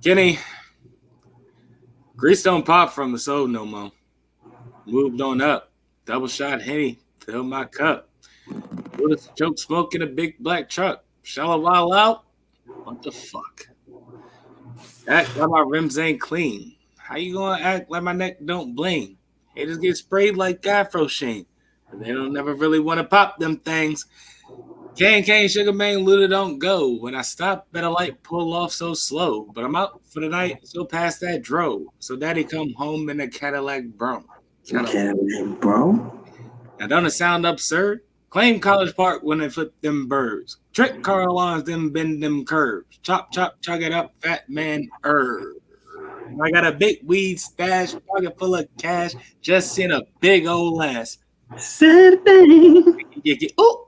Kenny, grease don't pop from the soul no more. Moved on up. Double shot Henny. Fill my cup. Put a choke smoke in a big black truck. Shall I while out? What the fuck? Act like my rims ain't clean. How you gonna act like my neck don't bling? Haters get sprayed like Afro Sheen. But they don't never really want to pop them things. Cane, Sugar Man, Luda don't go. When I stop, better light pull off so slow. But I'm out for the night, so past that dro. So daddy come home in a Cadillac bro. Cadillac bro? Now don't it sound absurd? Claim College Park when they flip them birds. Trick car lawns, then bend them curves. Chop, chop, chug it up, fat man herb. I got a big weed stash, pocket full of cash. Just seen a big old ass. Saturday. Ooh,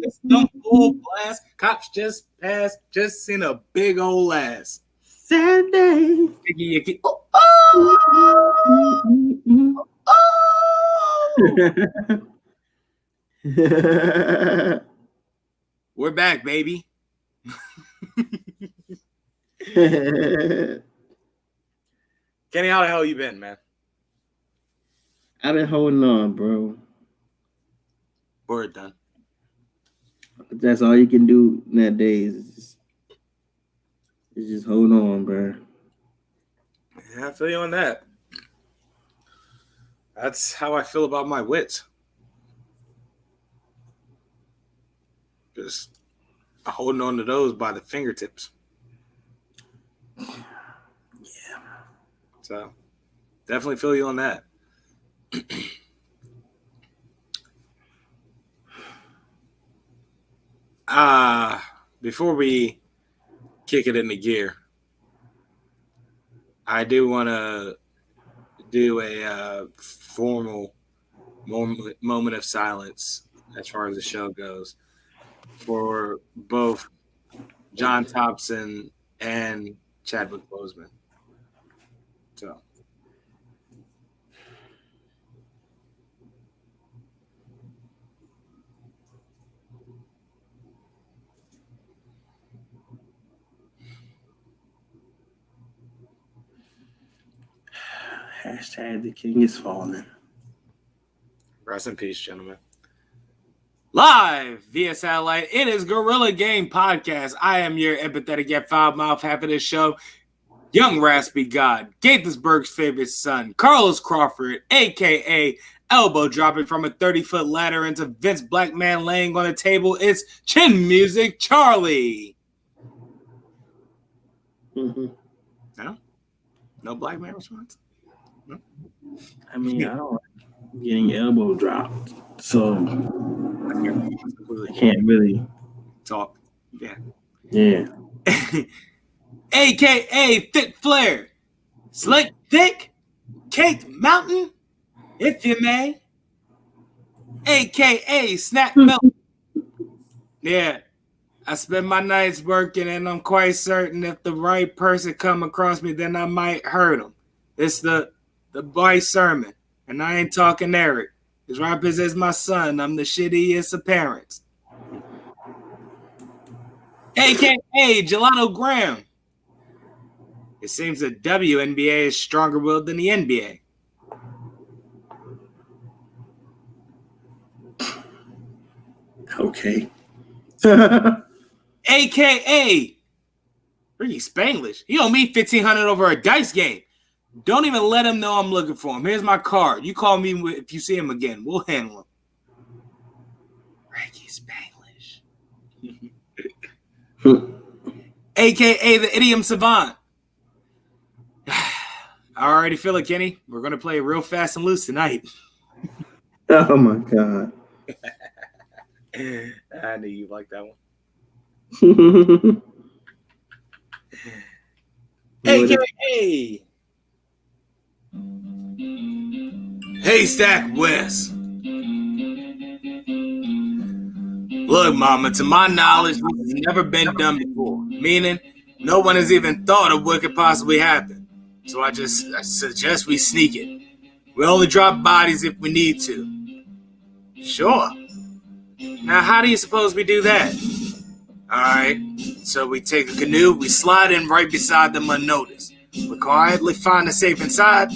system full blast. Cops just passed. Just seen a big old ass. Saturday. We're back, baby. Kenny, how the hell you been, man? I've been holding on, bro. Word done. That's all you can do nowadays. Is just hold on, bro. Yeah, I feel you on that. That's how I feel about my wits. Just holding on to those by the fingertips. Yeah. So, definitely feel you on that. Before we kick it into gear, I do want to do a formal moment of silence as far as the show goes for both John Thompson and Chadwick Boseman. So. Hashtag the king is falling. Rest in peace, gentlemen. Live via satellite, it is Gorilla Game Podcast. I am your empathetic yet foul-mouthed half of this show, young raspy god, Gaithersburg's favorite son, Carlos Crawford, a.k.a. elbow dropping from a 30-foot ladder into Vince Black Man laying on a table. It's Chin Music Charlie. Mm-hmm. No? No black man response? No? I mean, I don't like getting elbow dropped, so I can't really talk. Yeah. Yeah. A.K.A. Thick Flair. Slick Thick Cake Mountain, if you may. A.K.A. Snap Milk. Yeah. I spend my nights working, and I'm quite certain if the right person come across me, then I might hurt him. It's the boy sermon, and I ain't talking Eric. His rappers is my son. I'm the shittiest of parents. A.K.A. Jelano Graham. It seems the WNBA is stronger willed than the NBA. Okay. A.K.A. Ricky Spanglish. He owe me $1,500 over a dice game. Don't even let him know I'm looking for him. Here's my card. You call me if you see him again. We'll handle him. Ricky Spanglish. A.K.A. the idiom savant. I already feel it, Kenny. We're going to play real fast and loose tonight. Oh, my God. I knew you'd like that one. A.K.A. Haystack West. Look, Mama, to my knowledge, this has never been done before. Meaning, no one has even thought of what could possibly happen. So I suggest we sneak it. We only drop bodies if we need to. Sure. Now, how do you suppose we do that? All right. So we take a canoe, we slide in right beside them unnoticed. We quietly find the safe inside.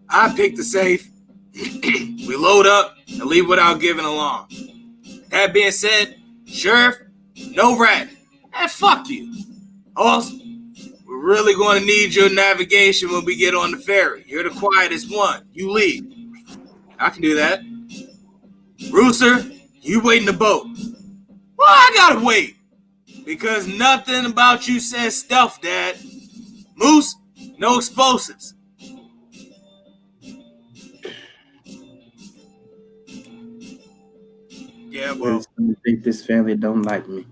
I pick the safe. We load up and leave without giving alarm. That being said, Sheriff, no rat. And fuck you. Horse, we're really going to need your navigation when we get on the ferry. You're the quietest one. You lead. I can do that. Rooster, you wait in the boat. Well, I gotta wait. Because nothing about you says stealth, Dad. Moose, no explosives. Yeah, well. I think this family don't like me.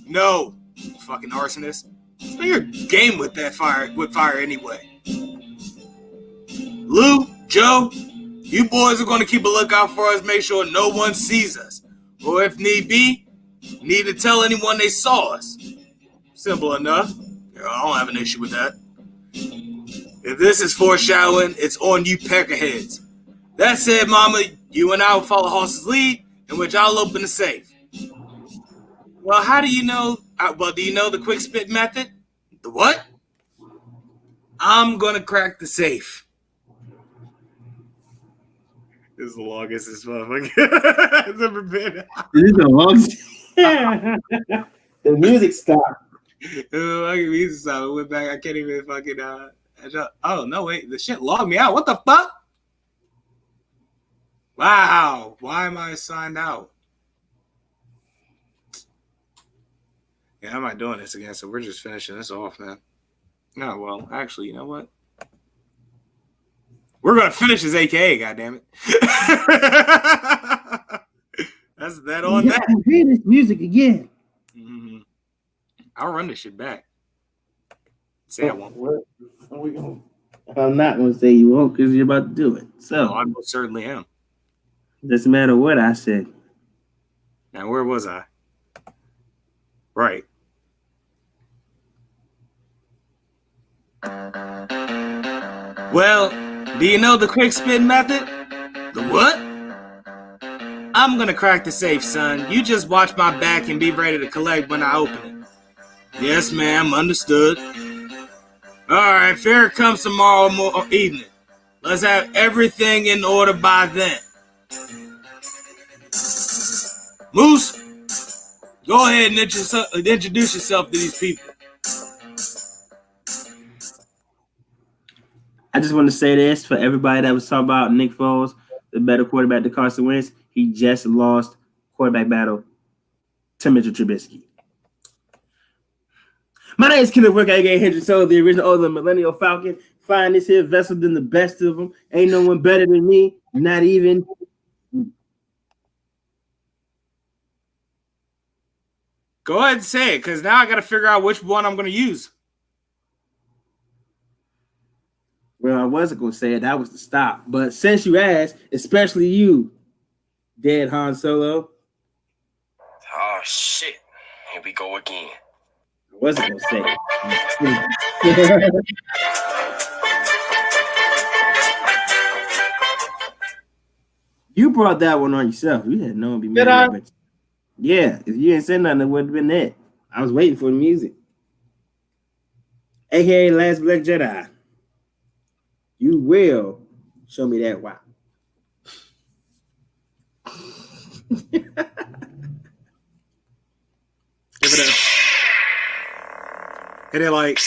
No, fucking arsonist. It's not your game with that fire anyway. Lou, Joe, you boys are going to keep a lookout for us, make sure no one sees us. Or if need be, need to tell anyone they saw us. Simple enough. I don't have an issue with that. If this is foreshadowing, it's on you peckerheads. That said, Mama, you and I will follow Horse's lead, in which I'll open the safe. Well, how do you know? Do you know the quick spit method? The what? I'm gonna crack the safe. This is the longest this motherfucker has ever been. This is the longest. The music stopped. The music stopped. It went back. I can't even fucking. Oh no! Wait, the shit logged me out. What the fuck? Wow! Why am I signed out? Yeah, I'm not doing this again, so we're just finishing this off, man. No, well, actually, you know what? We're gonna finish this AKA, goddammit. That's that on that. I hear this music again. Mm-hmm. I'll run this shit back. Say I won't. What are we gonna? I'm not gonna say you won't because you're about to do it. So I most certainly am. Doesn't matter what I said. Now, where was I? Right. Well, do you know the quick spin method? The what? I'm gonna crack the safe, son. You just watch my back and be ready to collect when I open it. Yes, ma'am. Understood. All right, fair comes tomorrow evening. Let's have everything in order by then. Moose, go ahead and introduce yourself to these people. I just want to say this for everybody that was talking about Nick Foles, the better quarterback to Carson Wentz. He just lost quarterback battle to Mitchell Trubisky. My name is Kenneth Whitaker, aka Hendrick Soul, the original the Millennial Falcon. Find this here vessel than the best of them. Ain't no one better than me, not even. Go ahead and say it, because now I got to figure out which one I'm going to use. Well, I wasn't going to say it. That was the stop. But since you asked, especially you, Dead Han Solo. Oh, shit. Here we go again. I wasn't going to say it. You brought that one on yourself. You had no one be mad at it. Yeah, if you didn't say nothing, it wouldn't have been that. I was waiting for the music. AKA Last Black Jedi. You will show me that wow. Give it a hit it like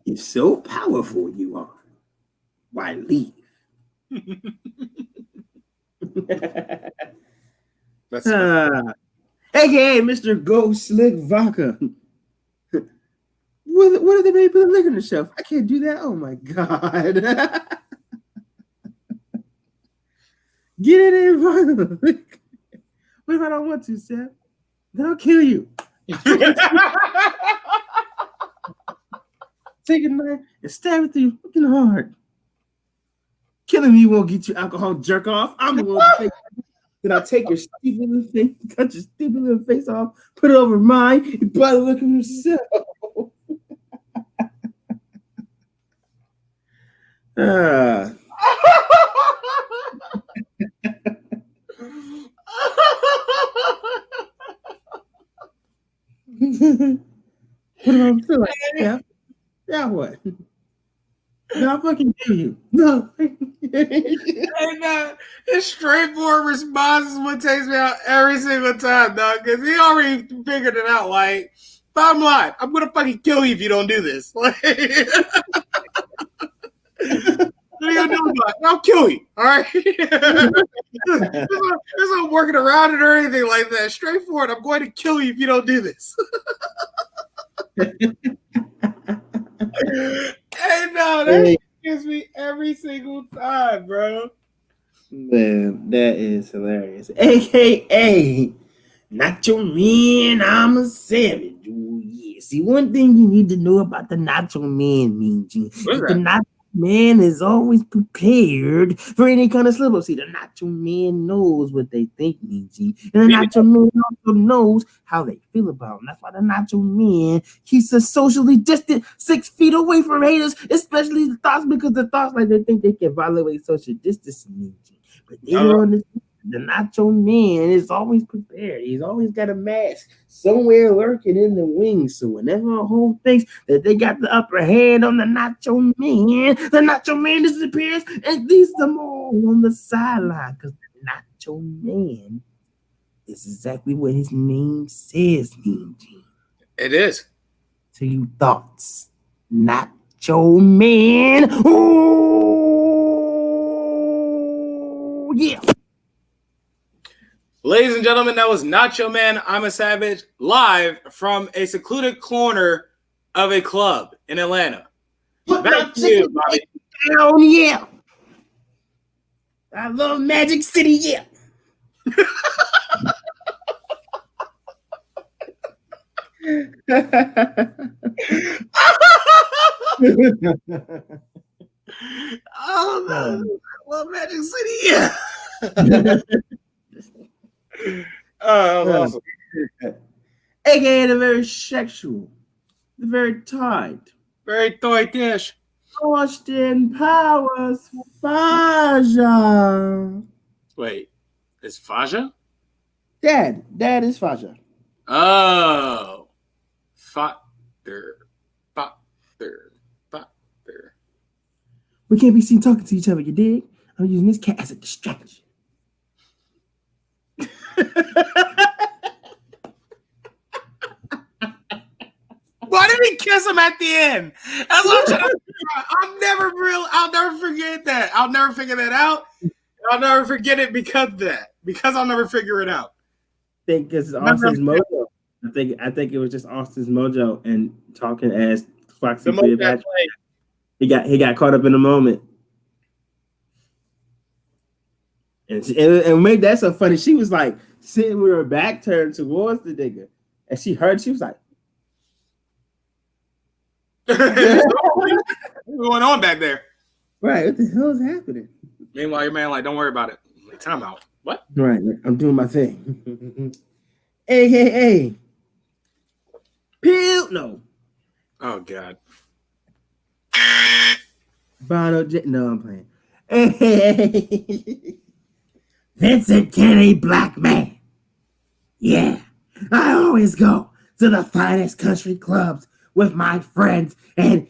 You're so powerful you are. Why leave? That's AKA Mr. Go Slick Vodka. What if they made put a liquor on the shelf? I can't do that. Oh my god. Get it in, vodka. What if I don't want to, Seth? Then I'll kill you. Take a knife and stab it through your fucking heart. Killing me won't get you alcohol jerk off. I'm the one to fake. Then I'll take your stupid little face, cut your stupid little face off, put it over mine, and probably look at yourself. What am I still like? Yeah. Yeah, what? No, I fucking kill you. No. And his straightforward response is what takes me out every single time, dog. Because he already figured it out. Like, bottom line, I'm gonna fucking kill you if you don't do this. Like, what are you gonna do about it? I'll kill you. All right. There's no working around it or anything like that. Straightforward. I'm going to kill you if you don't do this. Hey, no, that gives me every single time, bro. Man, that is hilarious. AKA, Nacho Man, I'm a savage. Ooh, yeah. See, one thing you need to know about the Nacho Man, Mean Gene, is the Nacho Man is always prepared for any kind of slip up. See, the Nacho Man knows what they think, Mean Gene, and the Nacho Man also knows how they feel about them. That's why the Nacho Man keeps us socially distant, 6 feet away from haters, especially the thoughts, because the thoughts like they think they can violate social distancing, Mean Gene. But they don't understand. The Nacho Man is always prepared. He's always got a mask somewhere lurking in the wings. So whenever a home thinks that they got the upper hand on the Nacho Man disappears and leaves them all on the sideline. Because the Nacho Man is exactly what his name says, Mean Gene. It is. So you thoughts, Nacho Man. Oh, yeah. Ladies and gentlemen, that was Nacho Man, I'm a Savage, live from a secluded corner of a club in Atlanta. Back to you, Bobby. Down, yeah. I love Magic City, yeah. Oh, man. I love Magic City, yeah. Oh, that was awesome. AKA the very sexual, the very tight, very toy dish. Austin Powers Faja. Wait, is Faja? Dad is Faja. Oh, father. We can't be seen talking to each other, you dig? I'm using this cat as a distraction. Why did he kiss him at the end? That's what I'm trying to figure out. I'll never forget that. I'll never figure that out. I'll never forget it because of that. Because I'll never figure it out. I think it's Austin's mojo. I think it was just Austin's mojo and talking as Foxy Cleopatra. He got caught up in the moment. And made that so funny. She was like sitting with her back turned towards the nigga. And she heard, she was like, what's going on back there? Right, what the hell is happening? Meanwhile, your man like, don't worry about it. Like, time out. What? Right, I'm doing my thing. AKA Pill. No. Oh God. No, I'm playing. Hey, Vincent Kennedy, black man. Yeah, I always go to the finest country clubs with my friends, and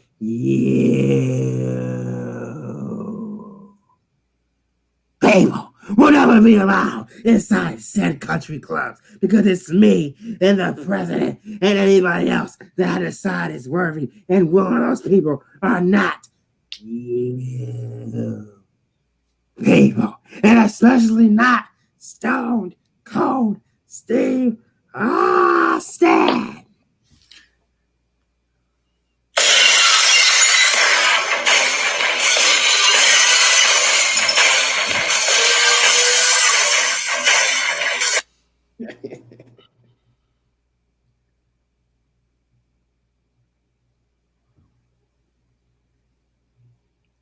people will never be allowed inside said country clubs because it's me and the president and anybody else that I decide is worthy, and one of those people are not people, and especially not Stone Cold Steve Austin.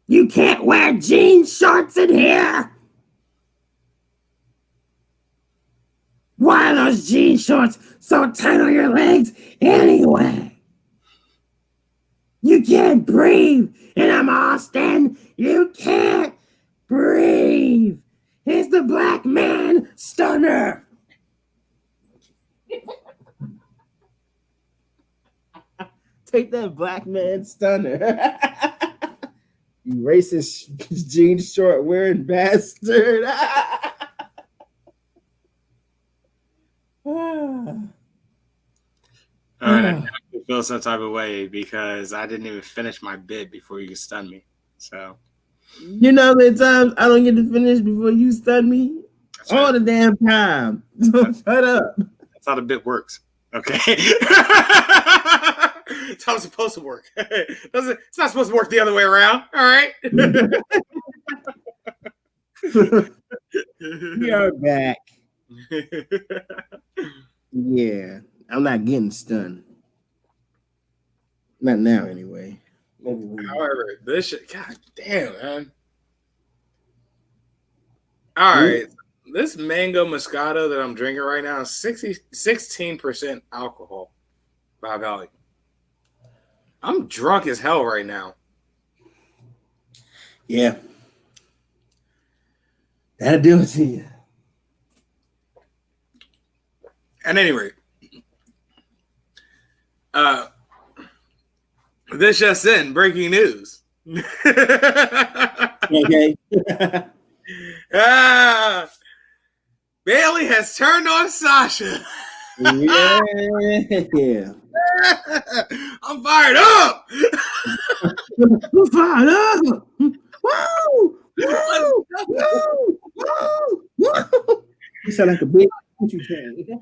You can't wear jean shorts in here. Why are those jean shorts so tight on your legs anyway? You can't breathe in them, Austin. You can't breathe. He's the black man stunner. Take that black man stunner. You racist jean short wearing bastard. All right, I feel some type of way because I didn't even finish my bid before you stun me. So you know the times I don't get to finish before you stun me? that's All right. the damn time. So shut up. That's how the bit works. Okay. It's how it's supposed to work. It's not supposed to work the other way around. All right. We are back. Yeah, I'm not getting stunned. Not now, anyway. However, this shit, god damn, man. All right. This mango moscato that I'm drinking right now is 16% alcohol by volume. I'm drunk as hell right now. Yeah. That'll do it to you. At any rate, this just in, breaking news. Okay. Bayley has turned on Sasha. Yeah. I'm fired up. I'm fired up. Woo! Woo! Woo! Woo! Woo! You sound like a big country train.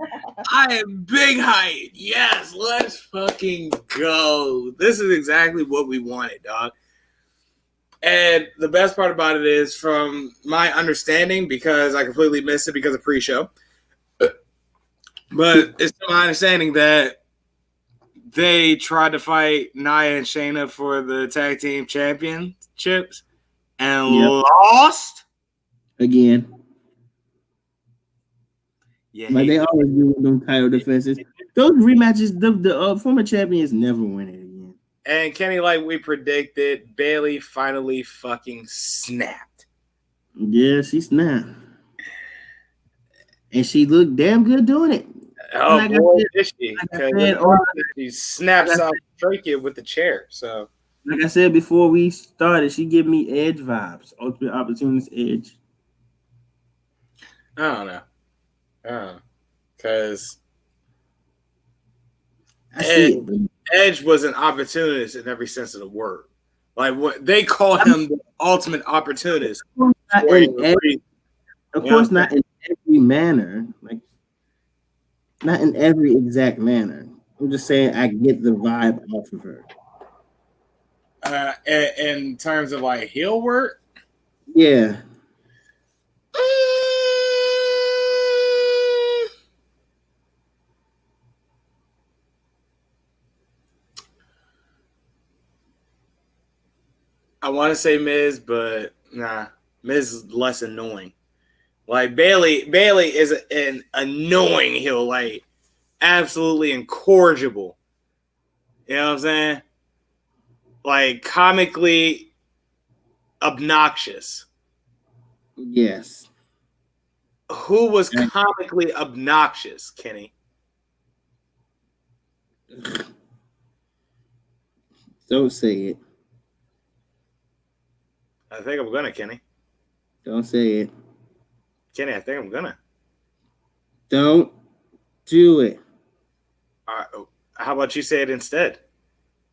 I am big hype. Yes, let's fucking go. This is exactly what we wanted, dog. And the best part about it is, from my understanding, because I completely missed it because of pre-show, but it's my understanding that they tried to fight Nia and Shayna for the tag team championships and lost again. Yeah, like they always do with them title defenses. Those rematches, the former champions never win it again. And Kenny, like we predicted, Bayley finally fucking snapped. Yeah, she snapped. And she looked damn good doing it. Oh, like boy, said, did she? She snaps out straight it with the chair. So, like I said before we started, she give me Edge vibes. Ultimate Opportunist Edge. I don't know. Because Edge was an opportunist in every sense of the word. Like what they call him, the ultimate opportunist. Of course, not in every manner. Like, not in every exact manner. I'm just saying I get the vibe off of her. In terms of like heel work, yeah. I want to say Miz, but nah, Miz is less annoying. Like Bayley is an annoying heel, like absolutely incorrigible. You know what I'm saying? Like comically obnoxious. Yes. Who was comically obnoxious, Kenny? Don't say it. I think I'm gonna, Kenny. Don't say it. Kenny, I think I'm gonna. Don't do it. How about you say it instead?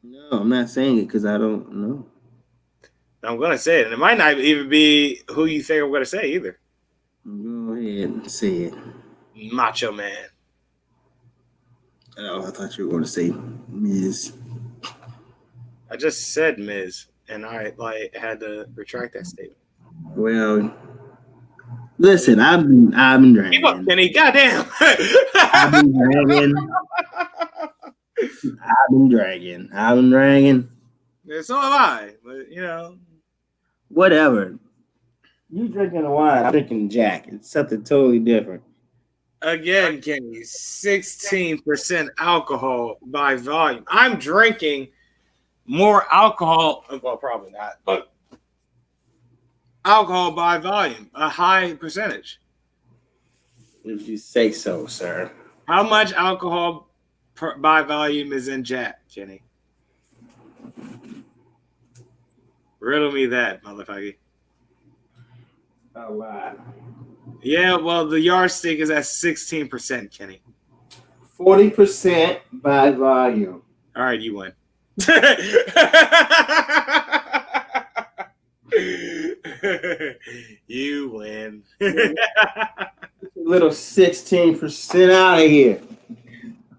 No, I'm not saying it because I don't know. I'm gonna say it, and it might not even be who you think I'm gonna say either. Go ahead and say it. Macho Man. Oh, I thought you were going to say Miz. I just said Miz, and I had to retract that statement. Well, listen, I've been dragging. Keep up, Kenny. Goddamn. I've been dragging. Yeah, so have I. But you know, whatever. You drinking a wine? I'm drinking Jack. It's something totally different. Again, Kenny, 16% alcohol by volume. I'm drinking more alcohol. Well, probably not, but alcohol by volume, a high percentage. If you say so, sir. How much alcohol by volume is in Jack, Kenny? Riddle me that, motherfucker. A lot. Yeah, well, the yardstick is at 16%, Kenny. 40% by volume. All right, you win. You win. Little 16% out of here.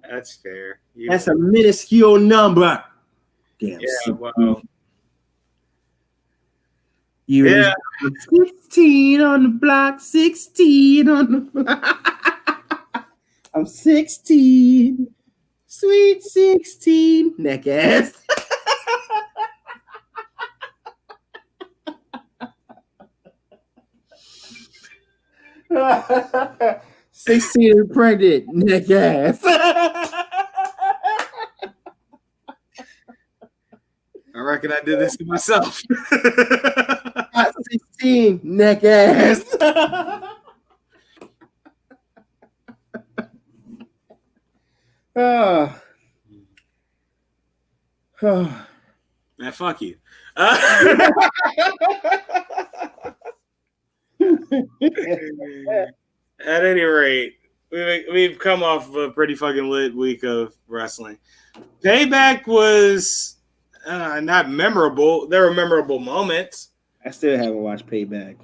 That's fair. That's a minuscule number. Damn. Yeah, well. Yeah. 16 on the block, 16 on the block. I'm 16. Sweet 16. Neck ass. $16 and pregnant, neck ass. I reckon I did this to myself. 16, neck ass. Man, fuck you. At any rate, we've come off a pretty fucking lit week of wrestling. Payback was not memorable. There were memorable moments. I still haven't watched Payback.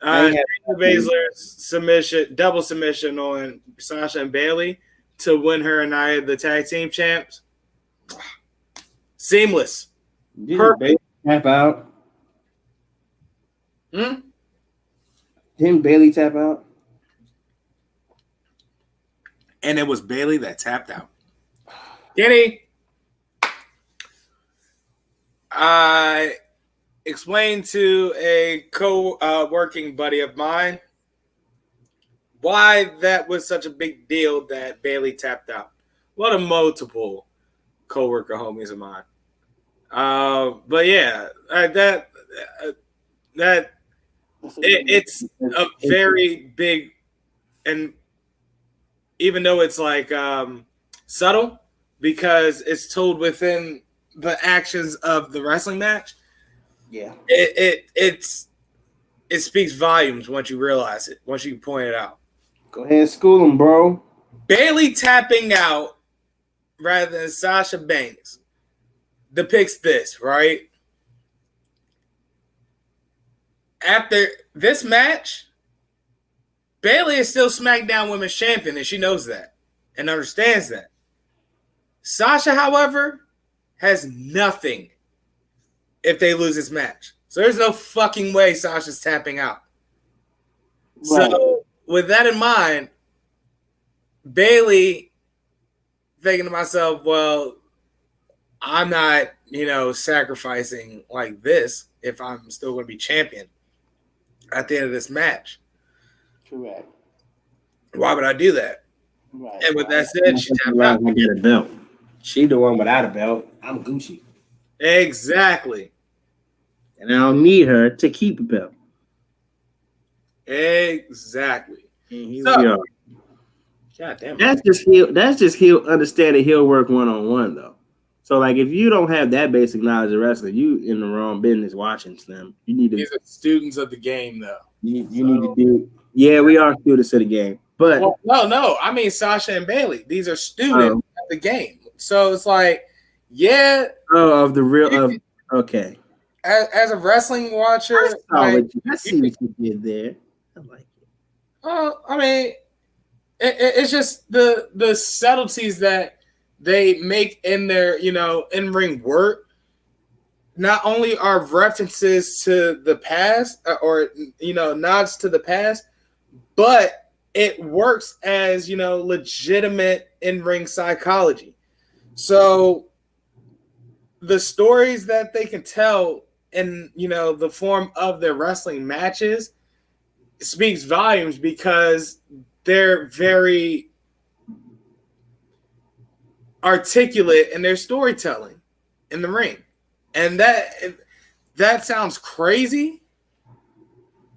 Baszler's double submission on Sasha and Bayley to win her and I the tag team champs. Seamless. Didn't Bayley tap out? Didn't Bayley tap out? And it was Bayley that tapped out. Kenny, I explained to a co-working buddy of mine why that was such a big deal that Bayley tapped out. What a multiple co-worker homies of mine. But yeah, it's a very big, and even though it's like subtle because it's told within the actions of the wrestling match. Yeah, it speaks volumes once you realize it, once you point it out. Go ahead and school him, bro. Bayley tapping out rather than Sasha Banks depicts this, right? After this match, Bayley is still SmackDown Women's Champion, and she knows that and understands that. Sasha, however, has nothing if they lose this match. So there's no fucking way Sasha's tapping out. Right. So with that in mind, Bayley thinking to myself, well, I'm not, sacrificing like this if I'm still going to be champion at the end of this match. Correct. Why would I do that? Right. And with that said, she tapped out. Get a belt. She the one without a belt. I'm Gucci. Exactly. And I don't need her to keep a belt. Exactly. And here we are. God damn it. That's just heel understanding heel work one-on-one though. So like if you don't have that basic knowledge of wrestling, you in the wrong business watching them. You need to. These are students of the game though. You need to do. Yeah, we are students of the game. But no. I mean Sasha and Bayley. These are students of the game. So it's like, yeah. Of the real okay. As a wrestling watcher, I see what you did there. I like it. I mean, it's just the subtleties that they make in their, in-ring work. Not only are references to the past or, nods to the past, but it works as, legitimate in-ring psychology. So the stories that they can tell in, the form of their wrestling matches speaks volumes because they're very articulate in their storytelling in the ring. And that sounds crazy,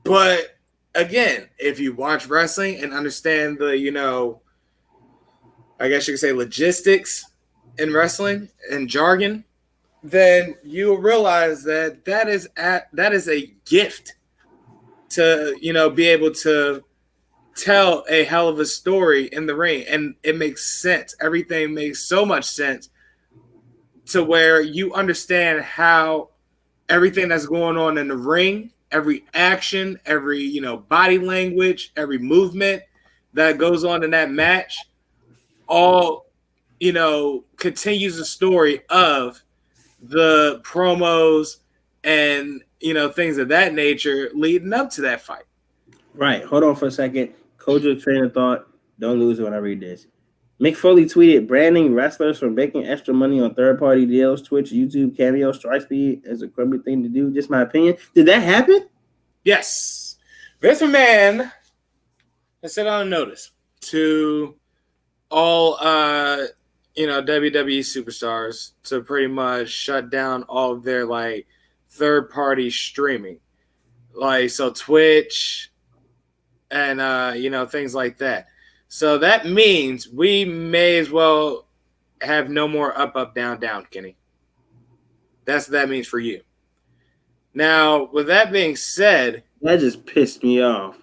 but again, if you watch wrestling and understand the, I guess you could say logistics in wrestling and jargon, then you'll realize that is a gift to be able to tell a hell of a story in the ring, and it makes sense. Everything makes so much sense to where you understand how everything that's going on in the ring, every action, every body language, every movement that goes on in that match, all continues the story of the promos and things of that nature leading up to that fight. Right. Hold on for a second. Hold your train of thought. Don't lose it when I read this. Mick Foley tweeted, branding wrestlers from making extra money on third-party deals, Twitch, YouTube, Cameo, Strike Speed is a crummy thing to do. Just my opinion. Did that happen? Yes. Vince McMahon has set on a notice to all WWE superstars to pretty much shut down all of their third-party streaming. So Twitch and things like that. So that means we may as well have no more up, down, down, Kenny. That's what that means for you. Now, with that being said, that just pissed me off.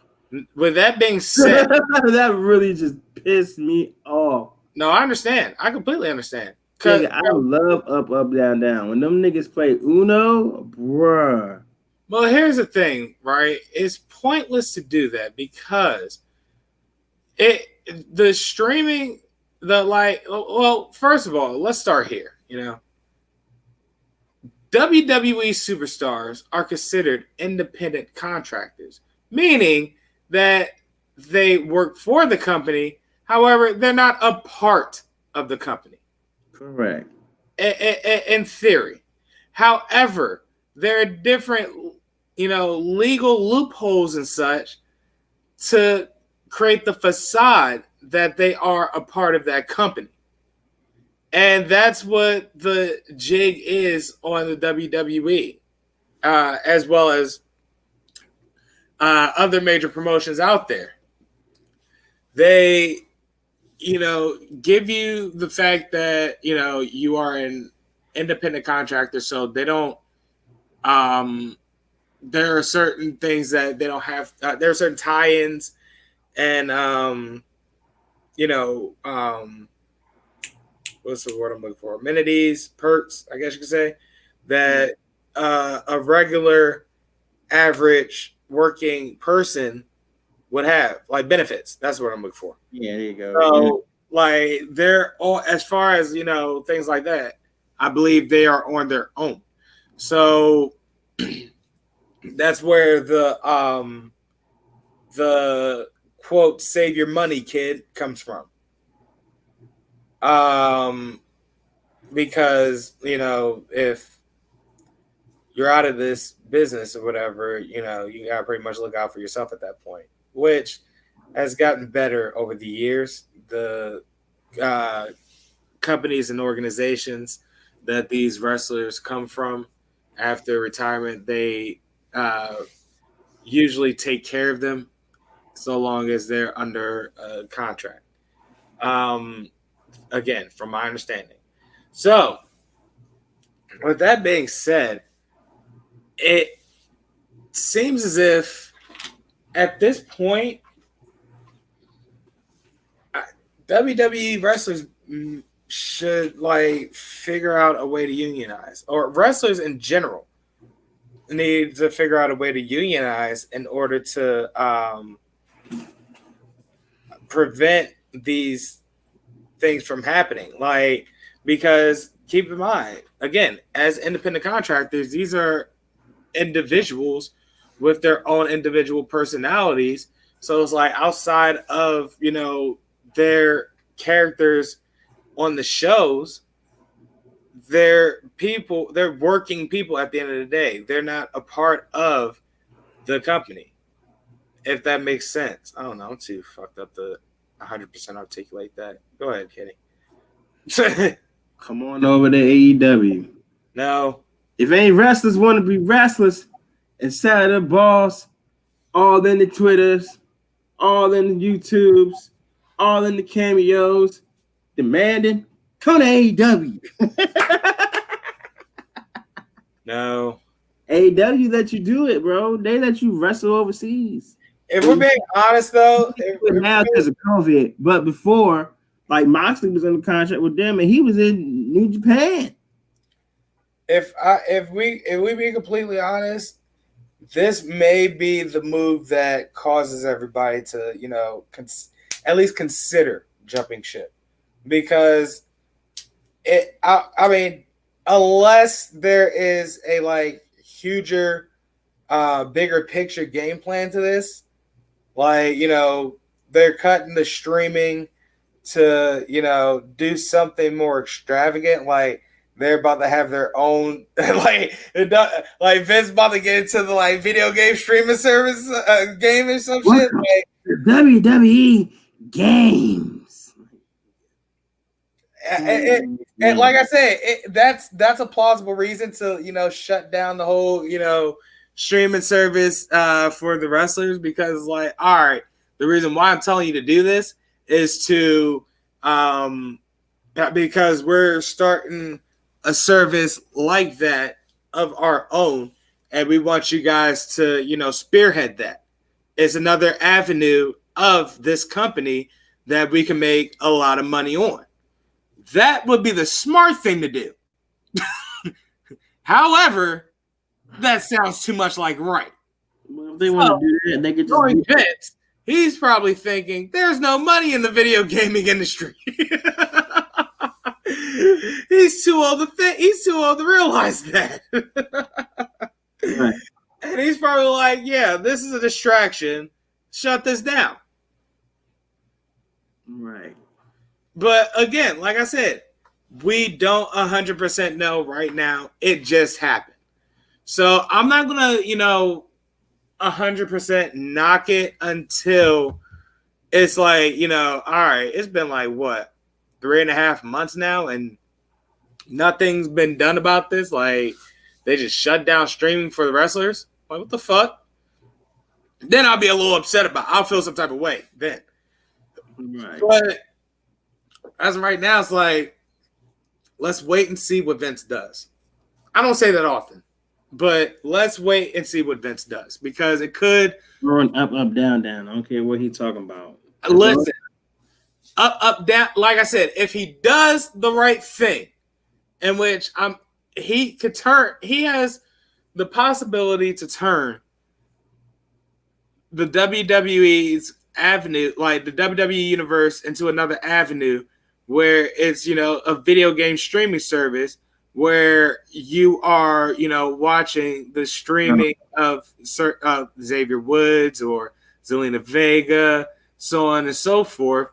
With that being said, that really just pissed me off. No, I understand. I completely understand. Nigga, I love up, down, down. When them niggas play Uno, bruh. Well, here's the thing, right? It's pointless to do that because the streaming, first of all, let's start here. WWE superstars are considered independent contractors, meaning that they work for the company. However, they're not a part of the company. Correct. In theory. However, there are different, legal loopholes and such to create the facade that they are a part of that company. And that's what the jig is on the WWE, as well as other major promotions out there. They, give you the fact that, you are an independent contractor, so they don't, there are certain things that they don't have, there are certain tie-ins and, what's the word I'm looking for? Amenities, perks, I guess you could say, that a regular average working person would have, like benefits. That's what I'm looking for. Yeah, there you go. So, they're all, as far as, things like that, I believe they are on their own. So that's where the quote, save your money, kid, comes from. Because, if you're out of this business or whatever, you gotta pretty much look out for yourself at that point, which has gotten better over the years. The companies and organizations that these wrestlers come from after retirement, they usually take care of them so long as they're under a contract. Again, from my understanding. So, with that being said, it seems as if at this point, WWE wrestlers should figure out a way to unionize, or wrestlers in general need to figure out a way to unionize in order to prevent these things from happening. Because keep in mind, again, as independent contractors, these are individuals with their own individual personalities. So it's outside of, their characters on the shows, they're working people at the end of the day. They're not a part of the company, if that makes sense. I don't know. I'm too fucked up to 100% articulate that. Go ahead, Kenny. Come on over to AEW. No. If ain't wrestlers want to be wrestlers and sell their balls all in the Twitters, all in the YouTubes, all in the cameos, demanding, come to AEW. No. AEW let you do it, bro. They let you wrestle overseas. If we're being honest, though, Now because of COVID, but before, like Moxley was in the contract with them, and he was in New Japan. If we be completely honest, this may be the move that causes everybody to, you know, at least consider jumping ship, because I mean, unless there is a like huger, bigger picture game plan to this, like, you know, they're cutting the streaming to, you know, do something more extravagant, like they're about to have their own like Vince about to get into the like video game streaming service game or some shit. Like, WWE games. And like I said, that's a plausible reason to, you know, shut down the whole, you know, streaming service for the wrestlers, because like, all right, the reason why I'm telling you to do this is to because we're starting a service like that of our own, and we want you guys to, you know, spearhead that. It's another avenue of this company that we can make a lot of money on. That would be the smart thing to do. However, that sounds too much like right. Well, if they want to do that, they could just do Vince, he's probably thinking there's no money in the video gaming industry. He's too old to realize that. Right. And he's probably like, yeah, this is a distraction. Shut this down. Right. But again, like I said, we don't 100% know right now. It just happened. So I'm not going to, you know, 100% knock it until it's like, you know, all right, it's been like, what, 3.5 months now, and nothing's been done about this. Like, they just shut down streaming for the wrestlers. Like, what the fuck? Then I'll be a little upset about it. I'll feel some type of way then. Right. But as of right now, it's like, let's wait and see what Vince does. I don't say that often, but let's wait and see what Vince does, because it could run up, up, down, down. I don't care what he's talking about. Listen, up, up, down. Like I said, if he does the right thing, in which he has the possibility to turn the WWE's avenue, like the WWE universe, into another avenue where it's, you know, a video game streaming service where you are, you know, watching the streaming of Xavier Woods or Zelina Vega, so on and so forth.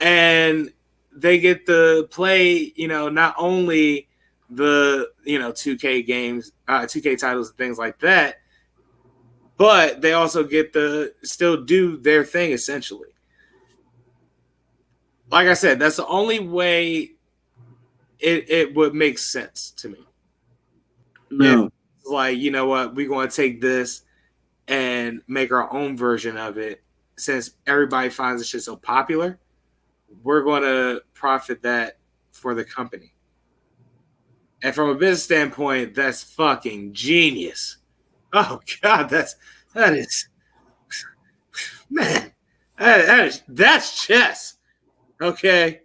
And they get to play, you know, not only the, you know, 2K games, 2K titles and things like that, but they also get to still do their thing, essentially. Like I said, that's the only way it would make sense to me. No. It's like, you know what, we're going to take this and make our own version of it. Since everybody finds this shit so popular, we're going to profit that for the company. And from a business standpoint, that's fucking genius. Oh God, that is, man, that's chess. Okay.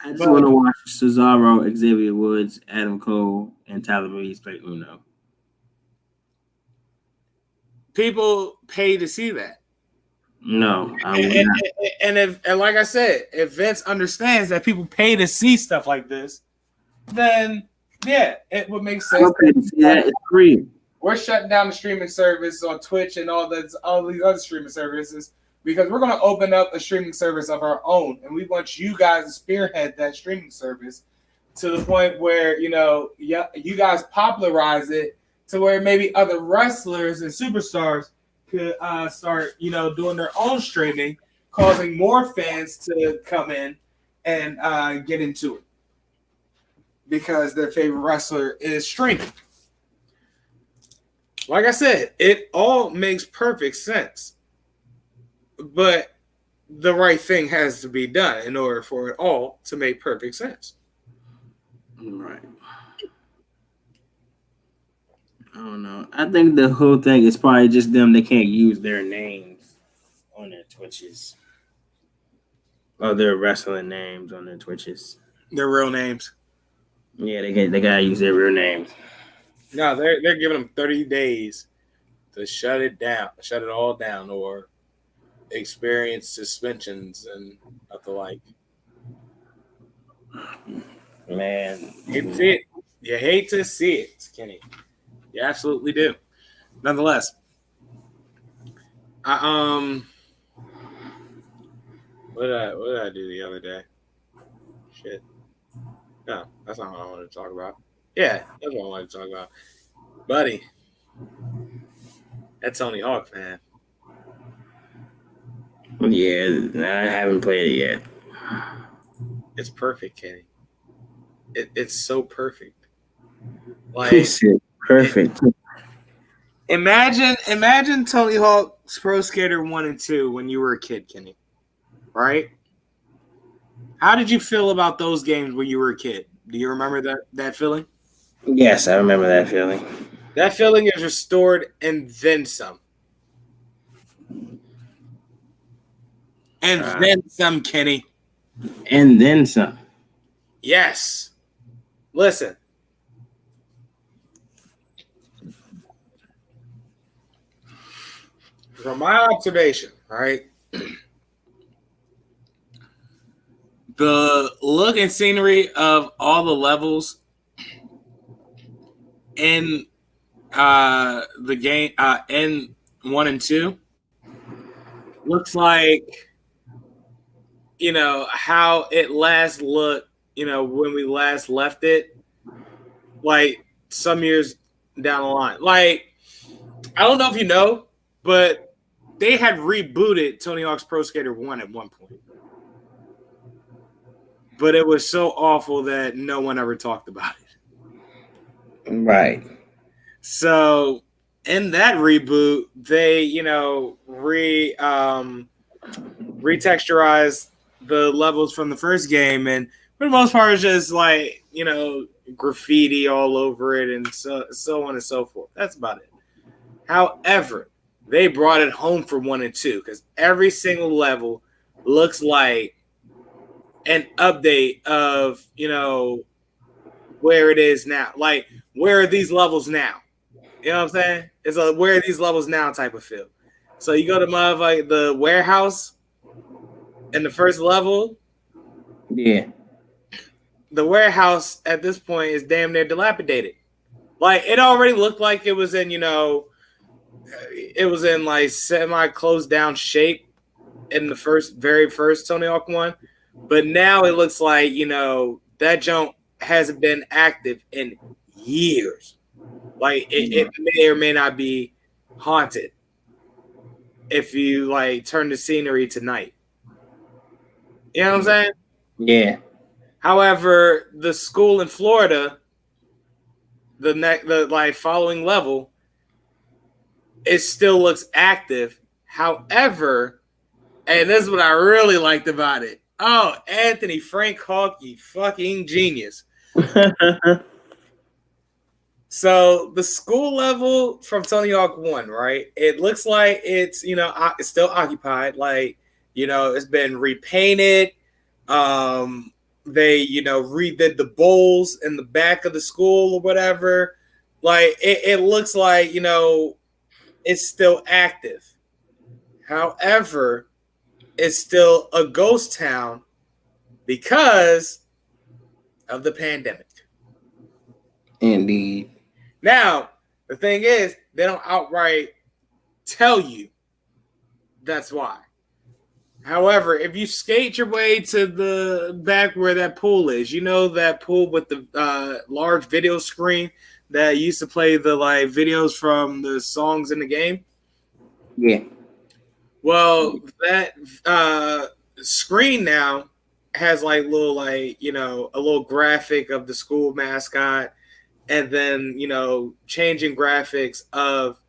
I just want to watch Cesaro, Xavier Woods, Adam Cole, and Tyler Breeze play Uno. People pay to see that. No, and like I said, if Vince understands that people pay to see stuff like this, then yeah, it would make sense. It's free. We're shutting down the streaming service on Twitch and all these other streaming services because we're going to open up a streaming service of our own, and we want you guys to spearhead that streaming service to the point where, you know, you guys popularize it to where maybe other wrestlers and superstars could start, you know, doing their own streaming, causing more fans to come in and get into it because their favorite wrestler is streaming. Like I said, it all makes perfect sense, but the right thing has to be done in order for it all to make perfect sense. Right. I don't know. I think the whole thing is probably just them. They can't use their names on their Twitches. Or their wrestling names on their Twitches. Their real names. Yeah, they gotta use their real names. No, they're giving them 30 days to shut it all down, or experience suspensions and the like. Man, You hate to see it, Kenny. You absolutely do. Nonetheless, what did I do the other day? Shit. No, that's not what I wanted to talk about. Yeah, that's what I wanted to talk about. Buddy, that Tony Hawk, man. yeah, I haven't played it yet. It's perfect, Kenny. It's so perfect. He said perfect. Imagine Tony Hawk's Pro Skater 1 and 2 when you were a kid, Kenny. Right? How did you feel about those games when you were a kid? Do you remember that feeling? Yes, I remember that feeling. That feeling is restored and then some. And then some, Kenny. And then some. Yes. Listen. From my observation, right? The look and scenery of all the levels in the game in 1 and 2 looks like, you know, how it last looked, you know, when we last left it, like some years down the line. Like, I don't know if you know, but they had rebooted Tony Hawk's Pro Skater 1 at one point. But it was so awful that no one ever talked about it. Right. So in that reboot, they, you know, retexturized the levels from the first game, and for the most part, it's just like, you know, graffiti all over it, and so on and so forth. That's about it. However, they brought it home for 1 and 2 because every single level looks like an update of, you know, where it is now. Like, where are these levels now? You know what I'm saying? It's a where are these levels now type of feel. So you go to like the warehouse in the first level. Yeah. The warehouse at this point is damn near dilapidated. Like, it already looked like it was in, you know, it was in like semi closed down shape in the very first Tony Hawk 1. But now it looks like, you know, that junk hasn't been active in years. Like, it may or may not be haunted if you, like, turn the scenery to night. You know what I'm saying? Yeah. However, the school in Florida, the like following level, it still looks active. However, and this is what I really liked about it. Oh, Anthony Frank Hawk, you fucking genius. So the school level from Tony Hawk 1, right? It looks like it's, you know, it's still occupied. Like, you know, it's been repainted. They, you know, redid the bowls in the back of the school or whatever. Like, it looks like, you know, it's still active. However, it's still a ghost town because of the pandemic. Indeed. Now, the thing is, they don't outright tell you that's why. However, if you skate your way to the back where that pool is, you know, that pool with the large video screen that used to play the like videos from the songs in the game? Yeah. Well, that screen now has like little, like, you know, a little graphic of the school mascot, and then, you know, changing graphics of,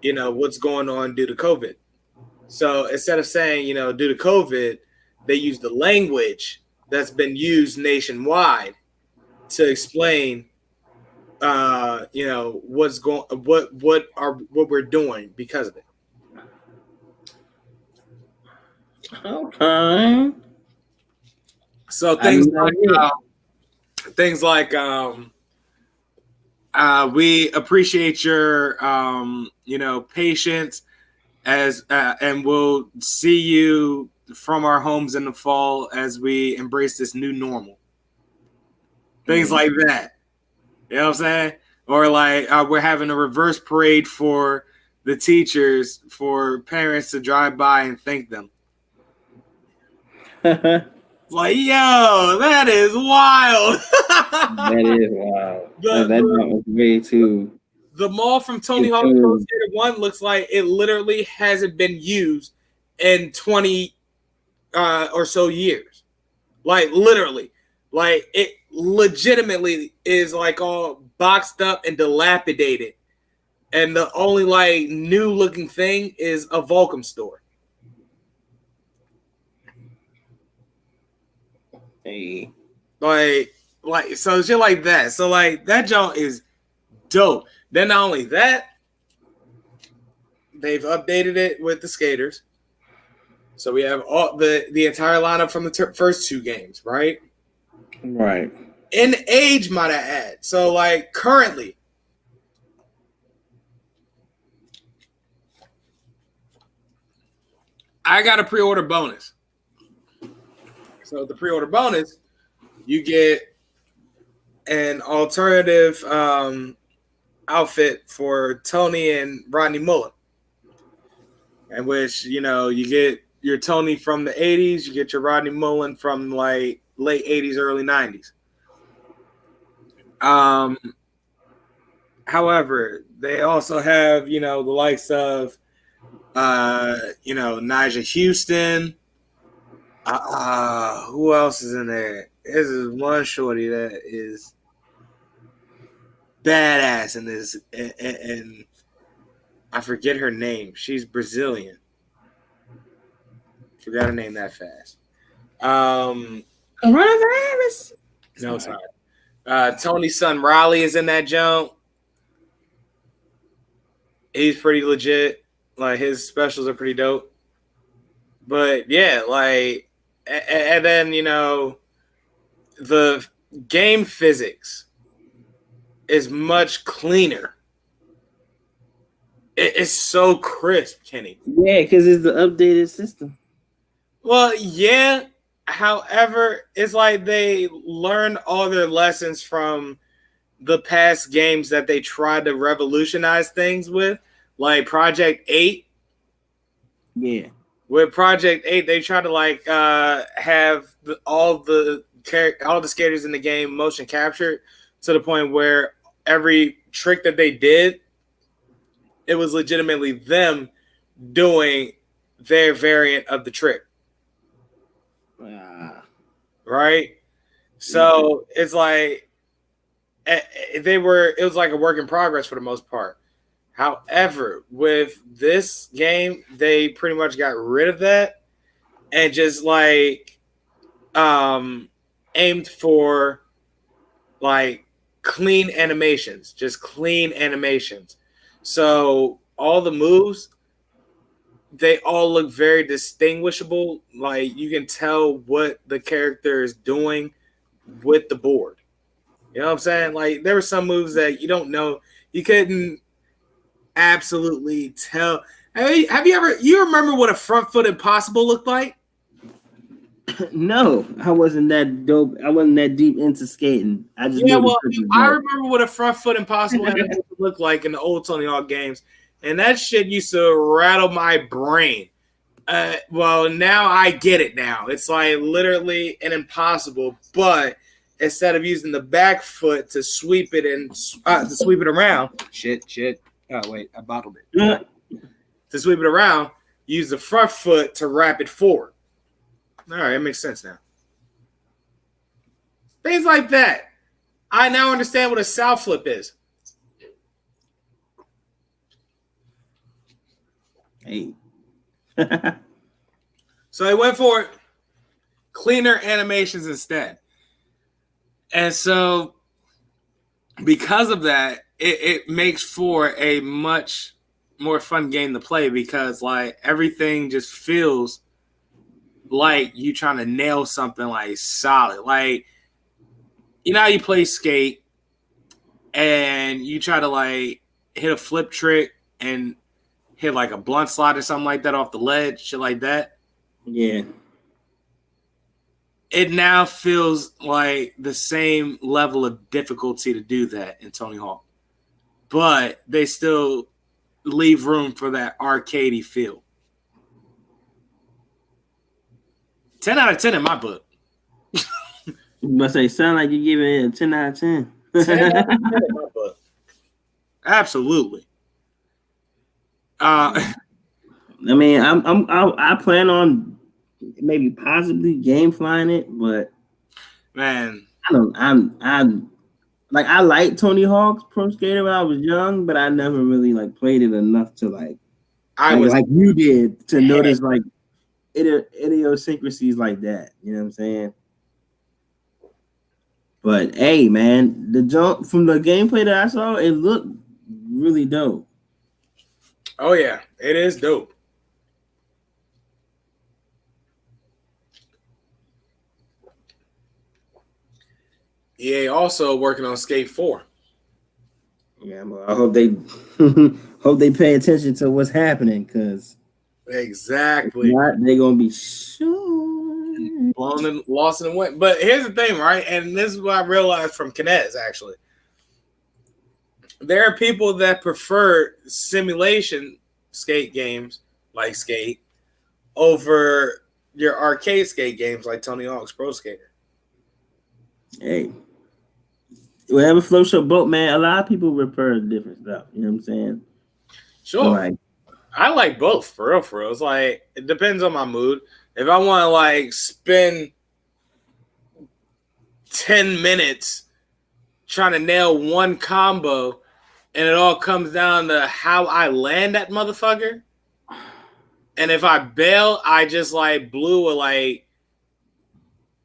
you know, what's going on due to COVID. So instead of saying, you know, due to COVID, they use the language that's been used nationwide to explain what we're doing because of it. Okay. So things like we appreciate your patience and we'll see you from our homes in the fall as we embrace this new normal. Things like that. You know what I'm saying? Or like we're having a reverse parade for the teachers for parents to drive by and thank them. Like, yo, that is wild. That is wild. That was way too. The mall from Tony Hawk's Pro Skater 1 looks like it literally hasn't been used in 20 or so years. Like, literally. Like, it legitimately is like all boxed up and dilapidated. And the only like new looking thing is a Volcom store. Hey. Like so shit like that. So like that joint is dope. Then not only that, they've updated it with the skaters. So we have all the entire lineup from the first two games, right? Right. In age, might I add. So like currently, I got a pre-order bonus. So the pre-order bonus, you get an alternative outfit for Tony and Rodney Mullen, in which you get your Tony from the 80s, you get your Rodney Mullen from like late 80s, early 90s. However, they also have the likes of Nigel Houston. Who else is in there? This is one shorty that is badass in this, and I forget her name. She's Brazilian. Forgot her name that fast. Coronavirus. No, sorry. Tony's son Raleigh is in that jump. He's pretty legit. Like his specials are pretty dope. But yeah, like, and then the game physics is much cleaner. It's so crisp, Kenny. Yeah, because it's the updated system. Well, yeah. However, it's like they learned all their lessons from the past games that they tried to revolutionize things with, like Project 8. Yeah. With Project 8, they tried to like have all the skaters in the game motion captured to the point where every trick that they did, it was legitimately them doing their variant of the trick. Right? So it's like it was like a work in progress for the most part. However, with this game, they pretty much got rid of that and just like aimed for like clean animations, just clean animations. So all the moves, they all look very distinguishable. Like you can tell what the character is doing with the board. You know what I'm saying? Like there were some moves that you don't know. You couldn't absolutely tell. Have you remember what a front foot impossible looked like? No, I wasn't that dope. I wasn't that deep into skating. I remember what a front foot impossible looked like in the old Tony Hawk games, and that shit used to rattle my brain. Well, now I get it. Now it's like literally an impossible, but instead of using the back foot to sweep it and to sweep it around, shit. Oh wait, I bottled it. To sweep it around, use the front foot to wrap it forward. All right, it makes sense now. Things like that. I now understand what a sow flip is. Hey. So they went for cleaner animations instead. And so because of that, it makes for a much more fun game to play because like everything just feels like you trying to nail something like solid. Like, you know how you play skate and you try to like hit a flip trick and hit like a blunt slide or something like that off the ledge, shit like that. Yeah. It now feels like the same level of difficulty to do that in Tony Hawk. But they still leave room for that arcadey feel. 10 out of 10 in my book. But say, sound like you're giving it a 10 out of 10. 10 out of 10 in my book. Absolutely. I mean, I plan on maybe possibly game flying it, but man, I like Tony Hawk's Pro Skater when I was young, but I never really like played it enough to like you did to notice like idiosyncrasies like that. You know what I'm saying? But hey, man, the jump from the gameplay that I saw, it looked really dope. Oh yeah, it is dope. EA also working on Skate 4. Yeah, well, I hope they hope they pay attention to what's happening because exactly they're gonna be lost in the wind. But here's the thing, right? And this is what I realized from Kinez actually. There are people that prefer simulation skate games like Skate over your arcade skate games like Tony Hawk's Pro Skater. Hey, whatever floats your boat, man. A lot of people prefer different stuff. You know what I'm saying? Sure. So I like both, for real, for real. It's like, it depends on my mood. If I want to, like, spend 10 minutes trying to nail one combo and it all comes down to how I land that motherfucker, and if I bail, I just, like, blew a, like,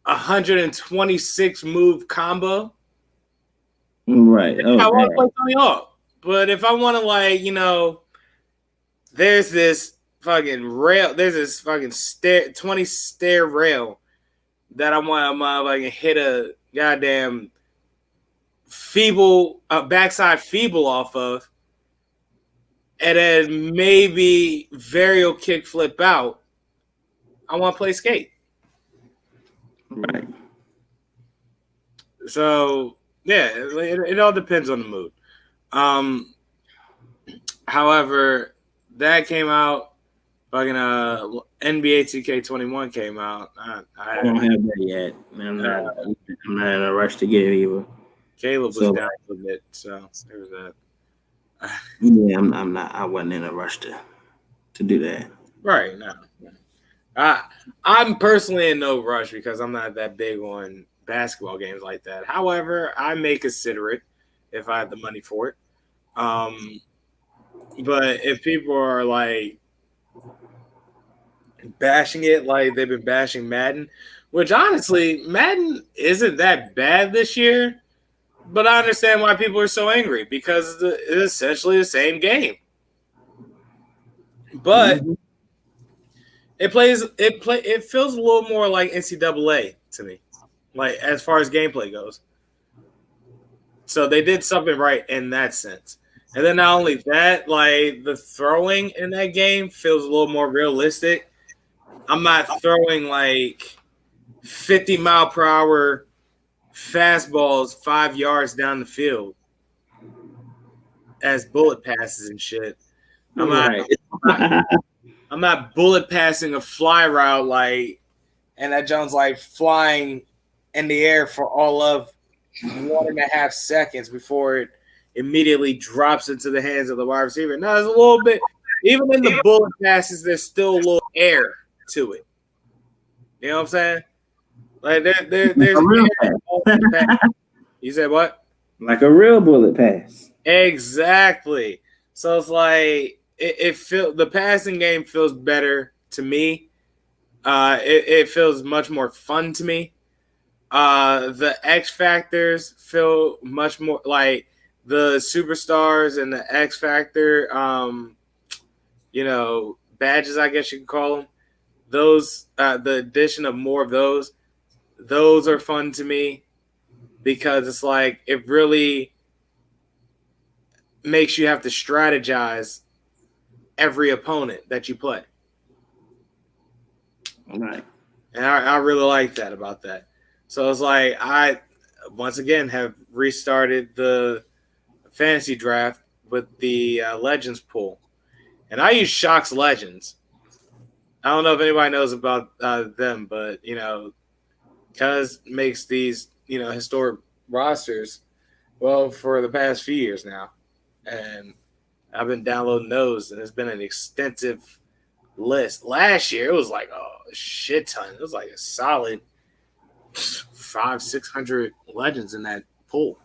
126 move combo. Right. I want to play Tony Hawk. But if I want to, like, you know, there's this fucking rail, there's this fucking 20 stair rail that I want to like hit a goddamn backside feeble off of, and then maybe varial kick flip out. I want to play Skate. Right. So yeah, it all depends on the mood. However, that came out. Fucking NBA 2K21 came out. I don't have that yet. I'm not in a rush to get it either. Caleb was down with it, so there was that. Yeah, I'm not. I wasn't in a rush to do that. Right. No. I'm personally in no rush because I'm not that big on basketball games like that. However, I may consider it if I have the money for it. But if people are like bashing it like they've been bashing Madden, which honestly, Madden isn't that bad this year, but I understand why people are so angry because it's essentially the same game. But it feels a little more like NCAA to me, like as far as gameplay goes. So they did something right in that sense. And then not only that, like the throwing in that game feels a little more realistic. I'm not throwing like 50 mile per hour fastballs 5 yards down the field as bullet passes and shit. I'm not bullet passing a fly route like, and that Jones like flying in the air for all of 1.5 seconds before it immediately drops into the hands of the wide receiver. No, there's a little bit, even in the bullet passes, there's still a little air to it. You know what I'm saying? Like there's air. You said what? Like a real bullet pass. Exactly. So it's like the passing game feels better to me. It feels much more fun to me. The X Factors feel much more like the Superstars and the X Factor, badges, I guess you could call them. Those, the addition of more of those are fun to me because it's like it really makes you have to strategize every opponent that you play. All right. And I really like that about that. So it's like I, once again, have restarted the fantasy draft with the Legends pool. And I use Shock's Legends. I don't know if anybody knows about them, but, Cuz makes these, historic rosters, well, for the past few years now. And I've been downloading those, and it's been an extensive list. Last year, it was like a shit ton. It was like a solid 500-600 legends in that pool.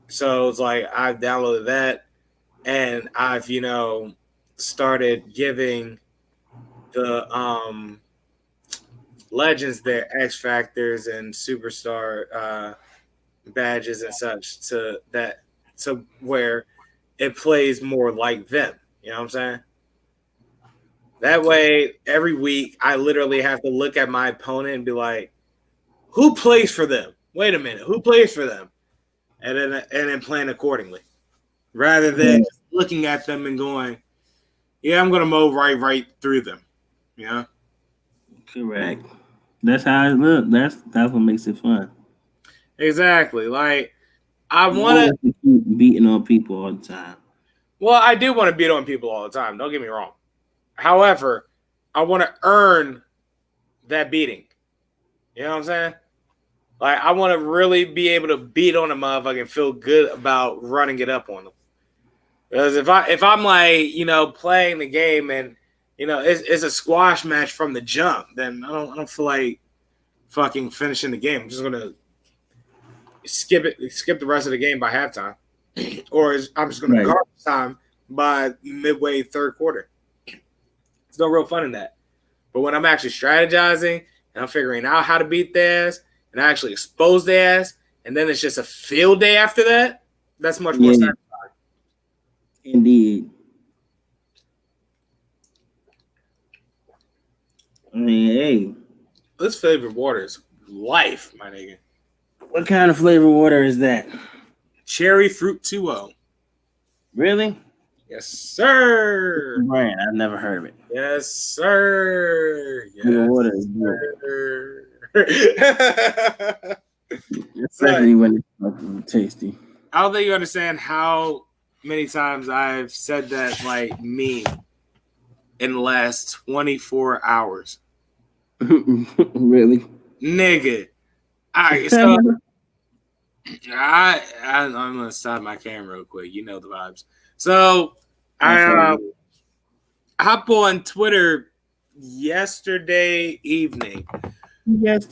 So it's like I've downloaded that, and I've started giving the legends their X Factors and Superstar badges and such to where it plays more like them. You know what I'm saying? That way, every week I literally have to look at my opponent and be like, who plays for them? Wait a minute, who plays for them? And then plan accordingly. Rather than just looking at them and going, yeah, I'm gonna mow right through them. Correct. That's how it looks. That's what makes it fun. Exactly. Like I want to keep beating on people all the time. Well, I do want to beat on people all the time. Don't get me wrong. However, I want to earn that beating. You know what I'm saying? Like, I want to really be able to beat on a motherfucker and feel good about running it up on them. Because if I'm like, playing the game and, it's a squash match from the jump, then I don't feel like fucking finishing the game. I'm just going to skip the rest of the game by halftime. Or I'm just going to garbage time by midway third quarter. There's no real fun in that. But when I'm actually strategizing and I'm figuring out how to beat their ass and I actually expose their ass, and then it's just a field day after that, that's much more satisfying. Indeed. I mean, hey. This flavored water is life, my nigga. What kind of flavored water is that? Cherry Fruit 2.0. Really? Yes, sir. Brand. I've never heard of it. Yes, sir. Yes, water is sir. Especially when it's tasty. I don't think you understand how many times I've said that like meme in the last 24 hours. Really? Nigga. I'm gonna stop my camera real quick. You know the vibes. So I hop on Twitter yesterday evening. Around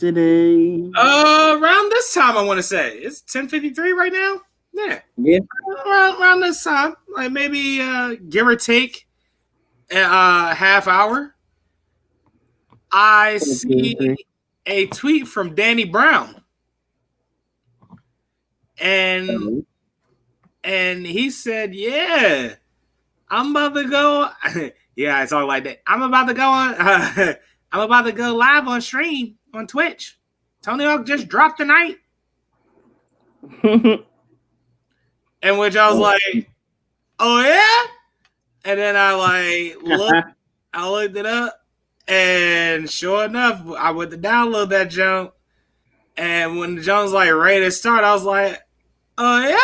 this time, I want to say it's 10:53 right now. Yeah. Around this time, like maybe give or take a half hour. I see a tweet from Danny Brown, and he said, "Yeah, I'm about to go." Yeah, I talk like that. I'm about to go on. I'm about to go live on stream on Twitch. Tony Hawk just dropped tonight, and which I was like, "Oh yeah," and then I looked it up. And sure enough, I went to download that junk. And when the junk was like ready to start, I was like, oh yeah.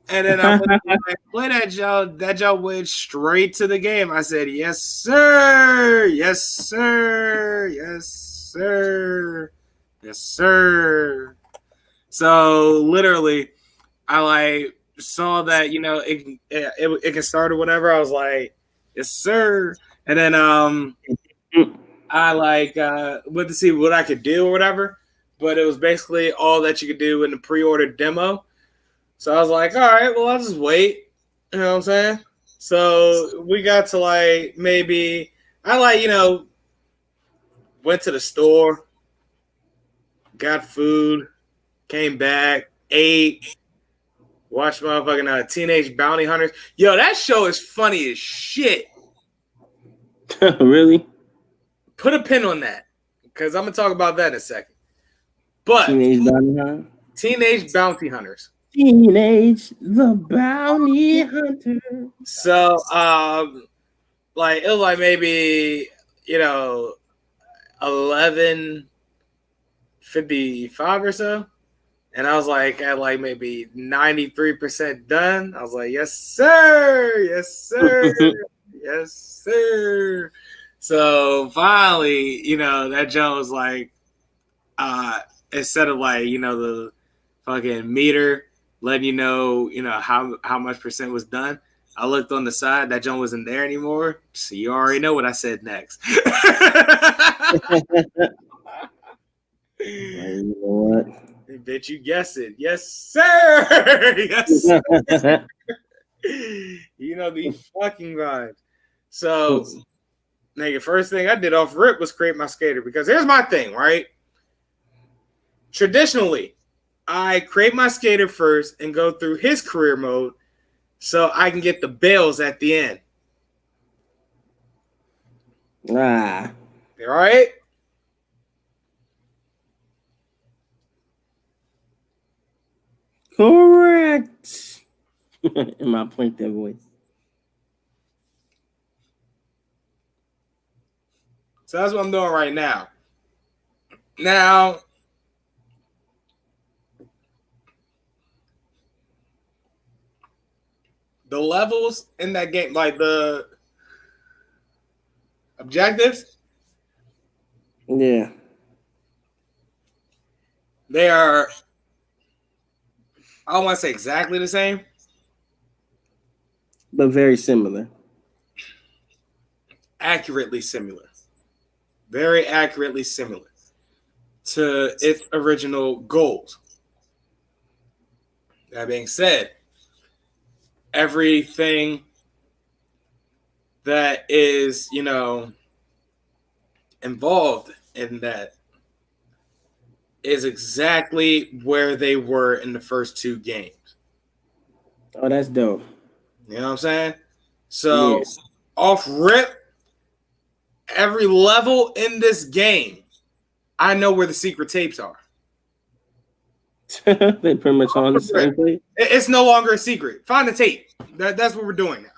And then I went to play that junk. That junk went straight to the game. I said, yes, sir. Yes, sir. Yes, sir. Yes, sir. So literally, I saw that, it can start or whatever. I was like, yes, sir. And then I went to see what I could do or whatever, but it was basically all that you could do in the pre-order demo. So I was like, all right, well, I'll just wait. You know what I'm saying? So we got to I went to the store, got food, came back, ate, watched motherfucking Teenage Bounty Hunters. Yo, that show is funny as shit. Really? Put a pin on that because I'm gonna talk about that in a second. But Teenage Bounty Hunter. Teenage Bounty Hunters. Teenage the Bounty Hunter. So, like it was like maybe 11:55 or so, and I was like at like maybe 93% done. I was like, yes sir, yes sir, yes sir. So finally, that Joe was like, instead of like the fucking meter letting you know how much percent was done, I looked on the side, that Joe wasn't there anymore. So you already know what I said next. You know what? Bitch, you guessed it. Yes, sir. Yes, sir. You know the fucking vibes. So, nigga, first thing I did off rip was create my skater because here's my thing, right? Traditionally, I create my skater first and go through his career mode so I can get the bells at the end. Ah. All right? Correct. In my point that voice. So that's what I'm doing right now. Now, the levels in that game, like the objectives, Yeah. they are, I don't want to say exactly the same, But very similar. accurately similar. Very accurately similar to its original goals. That being said, everything that is, involved in that is exactly where they were in the first two games. Oh, that's dope. You know what I'm saying? So, Yeah. off rip, every level in this game, I know where the secret tapes are. They pretty much on the same place. It's no longer a secret. Find the tape. That's what we're doing now.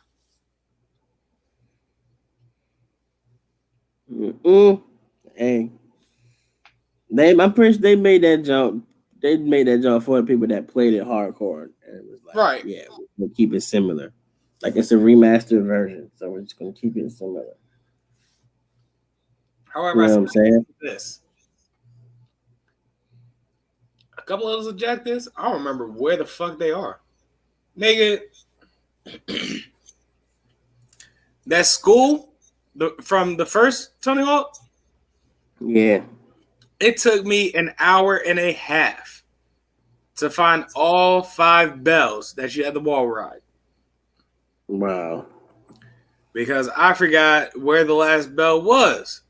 Hey, I'm pretty sure they made that jump. They made that jump for the people that played it hardcore, and it was like, Right. Yeah, we'll keep it similar. Like it's a remastered version, so we're just gonna keep it similar. However, You know what I'm saying? This. A couple of those objectives, I don't remember where the fuck they are. Nigga, that school from the first Tony Hawk, Yeah. it took me an hour and a half to find all 5 bells that you had the wall ride. Wow. Because I forgot where the last bell was.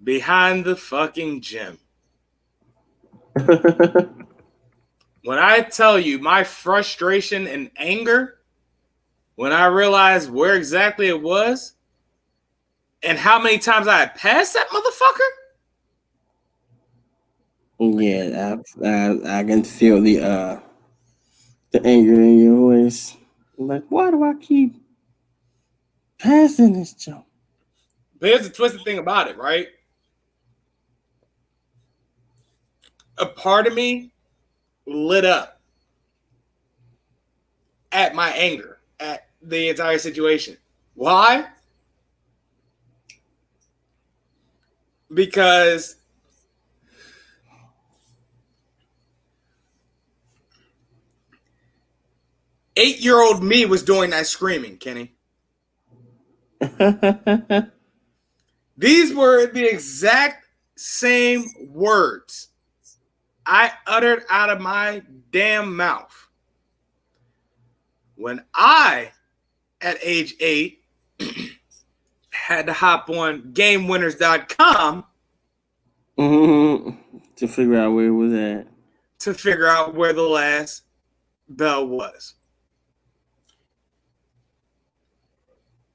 Behind the fucking gym. When I tell you my frustration and anger, when I realized where exactly it was and how many times I had passed that motherfucker. Yeah, I can feel the anger in your voice. I'm like, why do I keep passing this jump? But here's the twisted thing about it, right? A part of me lit up at my anger, at the entire situation. Why? Because eight-year-old me was doing that screaming, Kenny. These were the exact same words I uttered out of my damn mouth when I, at age 8, had to hop on GameWinners.com to To figure out where it was at. To figure out where the last bell was.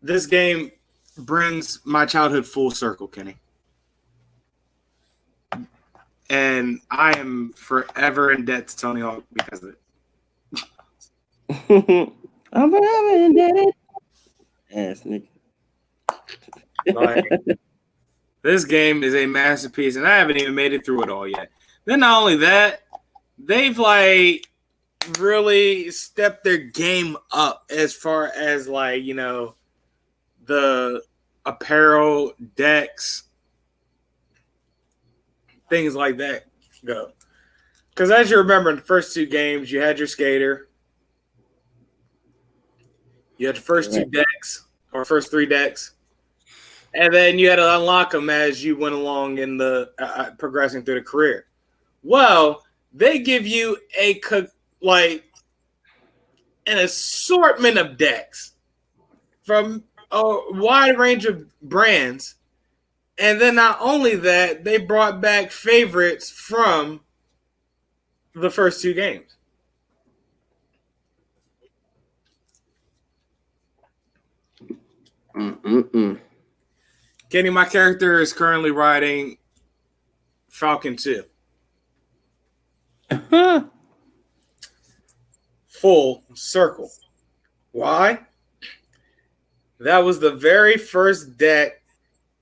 This game brings my childhood full circle, Kenny. And I am forever in debt to Tony Hawk because of it. I'm forever indebted. Ass nigga. Like, this game is a masterpiece, and I haven't even made it through it all yet. Then not only that, they've like really stepped their game up as far as like, you know, the apparel, decks, things like that go. Because as you remember, in the first two games, you had your skater, you had the first two decks or first three decks, and then you had to unlock them as you went along in the progressing through the career. Well, they give you an assortment of decks from a wide range of brands. And then not only that, they brought back favorites from the first two games. Kenny, my character is currently riding Falcon 2. Full circle. Why? That was the very first deck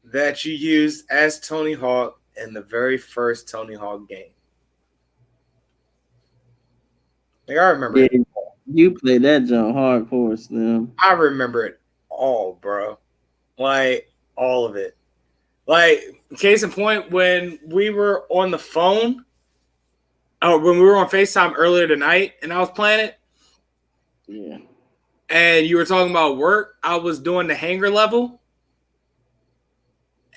that you used as Tony Hawk in the very first Tony Hawk game. Like, I remember it. You played that jump hardcore, Slim. I remember it all, bro. Like, all of it. Like, case in point, when we were on the phone, when we were on FaceTime earlier tonight and I was playing it, yeah, and you were talking about work, I was doing the hanger level,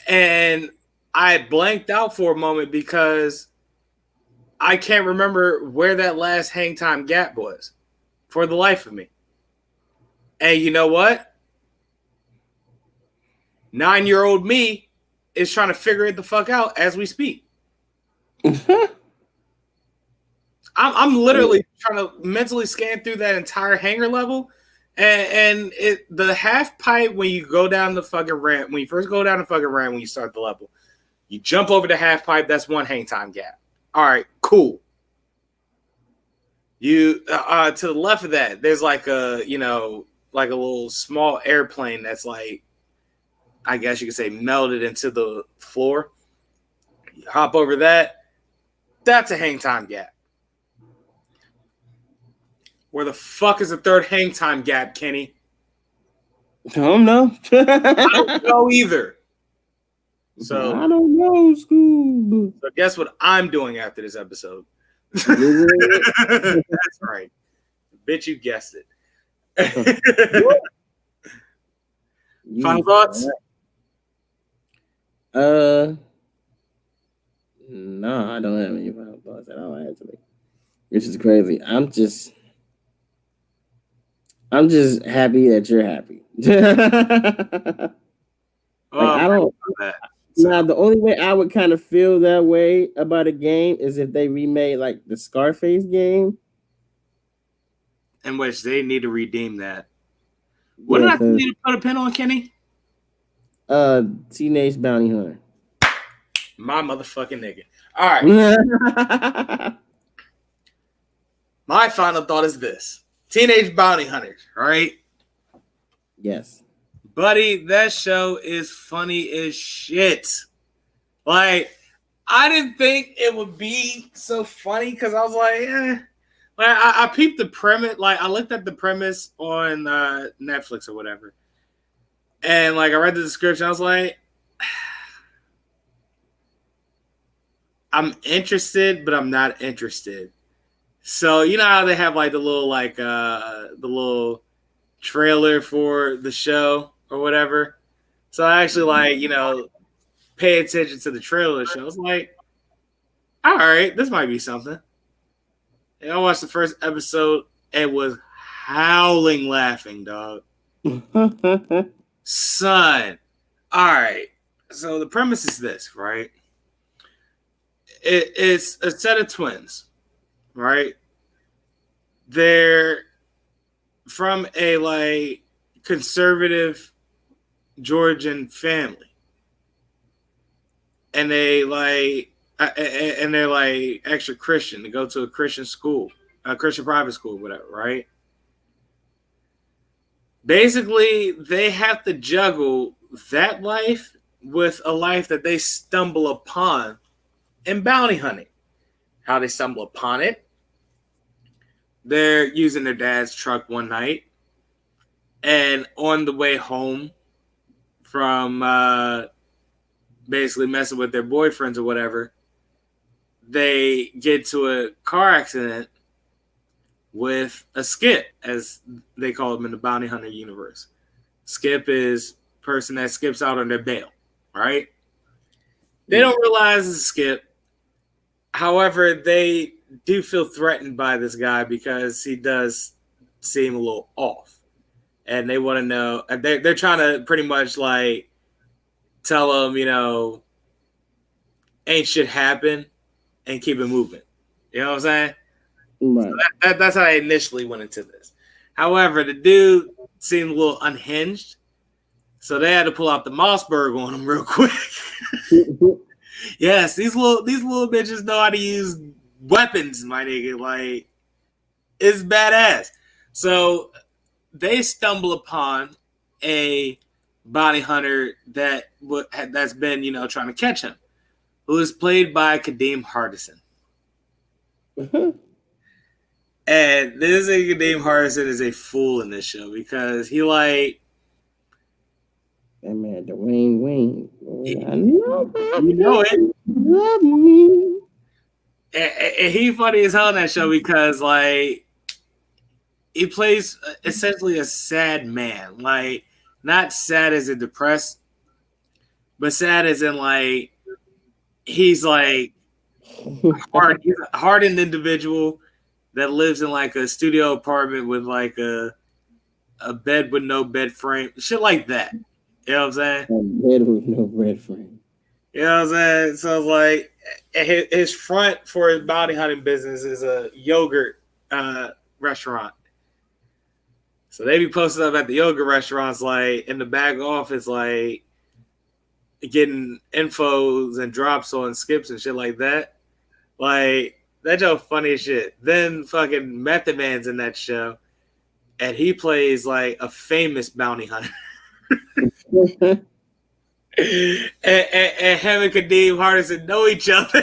and I blanked out for a moment because I can't remember where that last hang time gap was for the life of me. And you know what? 9-year-old me is trying to figure it the fuck out as we speak. I'm literally trying to mentally scan through that entire hanger level. And the half pipe, when you go down the fucking ramp, when you first go down the fucking ramp, when you start the level, you jump over the half pipe. That's one hang time gap. All right, cool. You to the left of that, there's like a little small airplane that's like, I guess you could say, melted into the floor. You hop over that. That's a hang time gap. Where the fuck is the third hang time gap, Kenny? I don't know. I don't know either. So I don't know, Scoob. So guess what I'm doing after this episode? That's right. Bitch, you guessed it. Final thoughts? No, I don't have any final thoughts at all, actually. Which is crazy. I'm just happy that you're happy. I don't. Now, the only way I would kind of feel that way about a game is if they remade like the Scarface game, in which they need to redeem that. What did I need to put a pin on, Kenny? Teenage Bounty Hunter. My motherfucking nigga. All right. My final thought is this: Teenage Bounty Hunters, right? Yes. Buddy, that show is funny as shit. Like, I didn't think it would be so funny because I was like, eh. Like, I peeped the premise. Like, I looked at the premise on Netflix or whatever. And, like, I read the description. I was like, I'm interested, but I'm not interested. So, you know how they have, like, the little trailer for the show or whatever. So I actually pay attention to the trailer of the show. I was like, all right, this might be something. And I watched the first episode and was howling laughing, dog. Son. All right. So the premise is this, right? it's a set of twins, right? They're from a like conservative Georgian family, and they're like extra Christian. They go to a Christian school, a Christian private school, whatever, right? Basically, they have to juggle that life with a life that they stumble upon in bounty hunting. How they stumble upon it? They're using their dad's truck one night, and on the way home from basically messing with their boyfriends or whatever, they get to a car accident with a skip, as they call them in the bounty hunter universe. Skip is person that skips out on their bail, right? They don't realize it's a skip. However, they do feel threatened by this guy because he does seem a little off. And they want to know, they're trying to pretty much like tell him, you know, ain't shit happen and keep it moving. You know what I'm saying? Right. So that's how I initially went into this. However, the dude seemed a little unhinged, so they had to pull out the Mossberg on him real quick. Yes, these little bitches know how to use weapons, my nigga. Like, it's badass. So they stumble upon a bounty hunter that's been, you know, trying to catch him, who is played by Kadeem Hardison. And this nigga Kadeem Hardison is a fool in this show because he like that man Dwayne Wayne. I know you know it. Love me. And he funny as hell in that show because like he plays essentially a sad man. Like not sad as in depressed, but sad as in like he's like hard. He's a hardened individual that lives in like a studio apartment with like a bed with no bed frame, shit like that. You know what I'm saying? A bed with no bed frame. You know what I'm saying? So like his front for his bounty hunting business is a yogurt restaurant. So they be posted up at the yogurt restaurants, like in the back office, like getting infos and drops on skips and shit like that. Like that joke funny as shit. Then fucking Method Man's in that show, and he plays like a famous bounty hunter. and him and Kadeem Hardison know each other.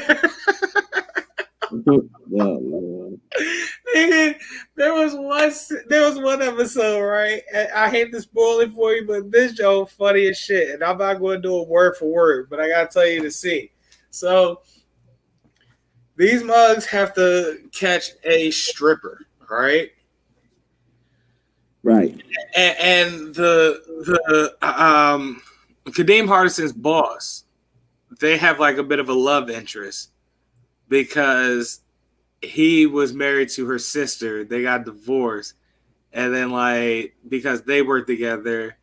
There was one episode, right? I hate to spoil it for you, but this joke funny as shit, and I'm not going to do it word for word, but I gotta tell you the scene. So these mugs have to catch a stripper, right? Right. And the Kadeem Hardison's boss, they have like a bit of a love interest because he was married to her sister. They got divorced, and then like because they work together,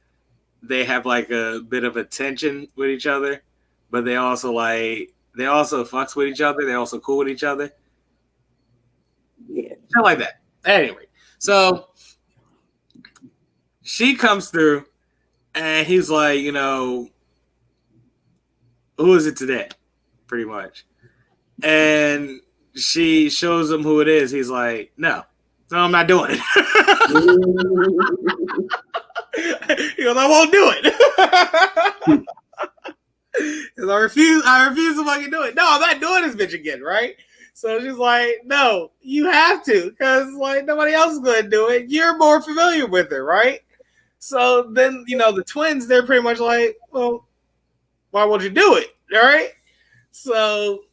they have like a bit of a tension with each other, but they also fucks with each other. They're also cool with each other. Yeah. Something like that. Anyway, so she comes through and he's like, you know, who is it today? Pretty much. And she shows him who it is. He's like, no, I'm not doing it. He goes, I won't do it. I refuse to fucking do it. No, I'm not doing this bitch again, right? So she's like, no, you have to, because like nobody else is going to do it. You're more familiar with it, right? So then, you know, the twins, they're pretty much like, well, why won't you do it? All right. So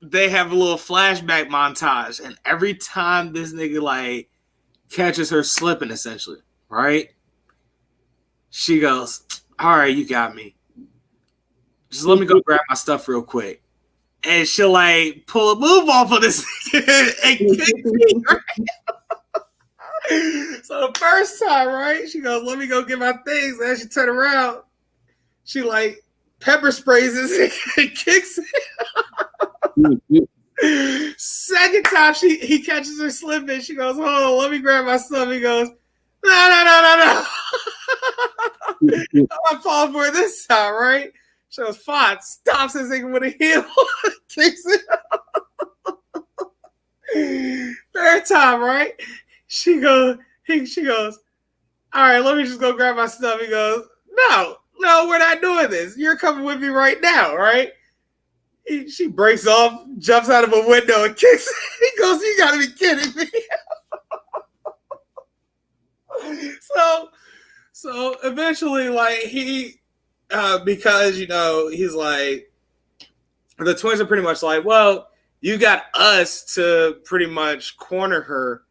they have a little flashback montage, and every time this nigga like catches her slipping, essentially, right? She goes, all right, you got me. Just let me go grab my stuff real quick. And she'll like pull a move off of this nigga and kick me, right? So the first time, right, she goes, let me go get my things. And she turn around, she like pepper sprays this and kicks it. Second time he catches her slipping. She goes, "Hold on, let me grab my stuff." He goes, "No. I'm falling for it this time, right?" She goes, "Fine." Stops his nigga with a heel, kicks it. Third time, right? She goes, "All right, let me just go grab my stuff." He goes, No, we're not doing this. You're coming with me right now, right? She breaks off, jumps out of a window, and kicks it. He goes, "You gotta be kidding me." So eventually, like, he because he's like, the twins are pretty much like, "Well, you got us to pretty much corner her,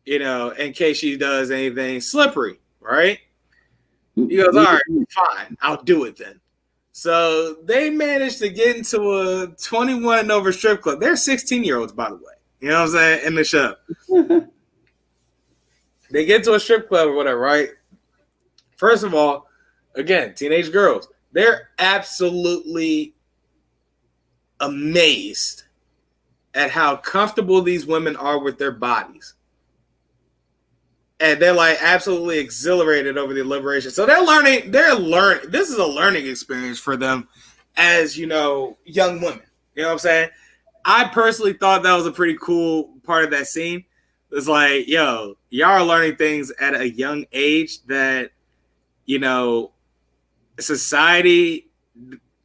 in case she does anything slippery, right?" He goes, "All right, fine, I'll do it then." So they managed to get into a 21 and over strip club. They're 16-year-olds, by the way. You know what I'm saying? In the show. They get to a strip club or whatever, right? First of all, again, teenage girls. They're absolutely amazed at how comfortable these women are with their bodies. And they're like absolutely exhilarated over the liberation. So they're learning. This is a learning experience for them as, young women. You know what I'm saying? I personally thought that was a pretty cool part of that scene. It's like, yo, y'all are learning things at a young age that, society,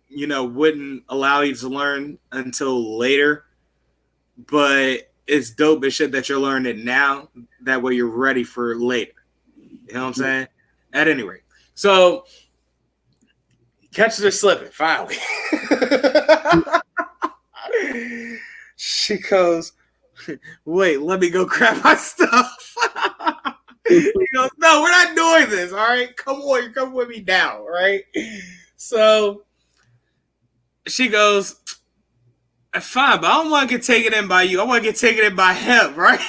wouldn't allow you to learn until later. But it's dope as shit that you're learning it now. That way you're ready for later. You know what I'm saying? At any rate. So he catches her slipping, finally. She goes, "Wait, let me go grab my stuff." He goes, "No, we're not doing this, all right? Come on, you're coming with me now, all right?" So she goes, "Fine, but I don't want to get taken in by you. I want to get taken in by him, right?"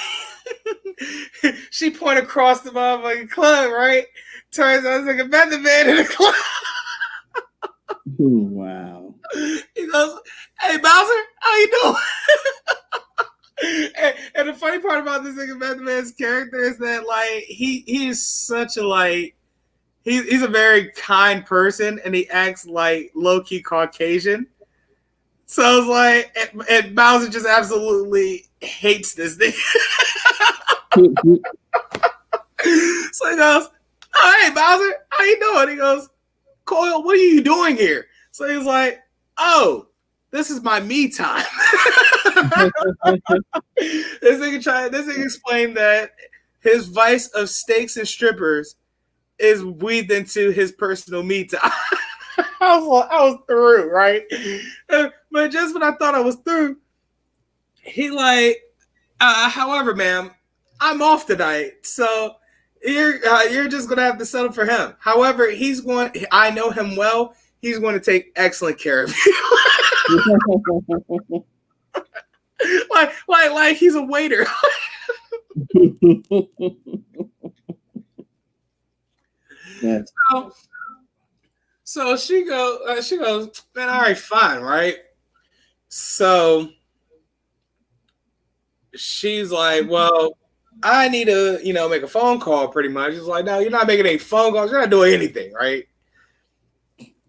She pointed across the motherfucking club, right? Turns out it's like a method man in the club. Wow. He goes, "Hey, Bowser, how you doing?" and the funny part about this nigga method man's character is that, like, he is such a, like, he's a very kind person, and he acts like low-key Caucasian. So it's like, and Bowser just absolutely hates this nigga. So he goes, "Oh, hey, Bowser, how you doing?" He goes, "Coyle, what are you doing here?" So he's like, "Oh, this is my me time." This nigga explained that his vice of steaks and strippers is weaved into his personal me time. I was through, right? But just when I thought I was through, he like, "However, ma'am, I'm off tonight, so you're just gonna have to settle for him. However, I know him well. He's going to take excellent care of you." like he's a waiter. Yes. So she goes, "Man, all right, fine, right?" So she's like, "Well, I need to, make a phone call," pretty much. He's like, "No, you're not making any phone calls. You're not doing anything, right?"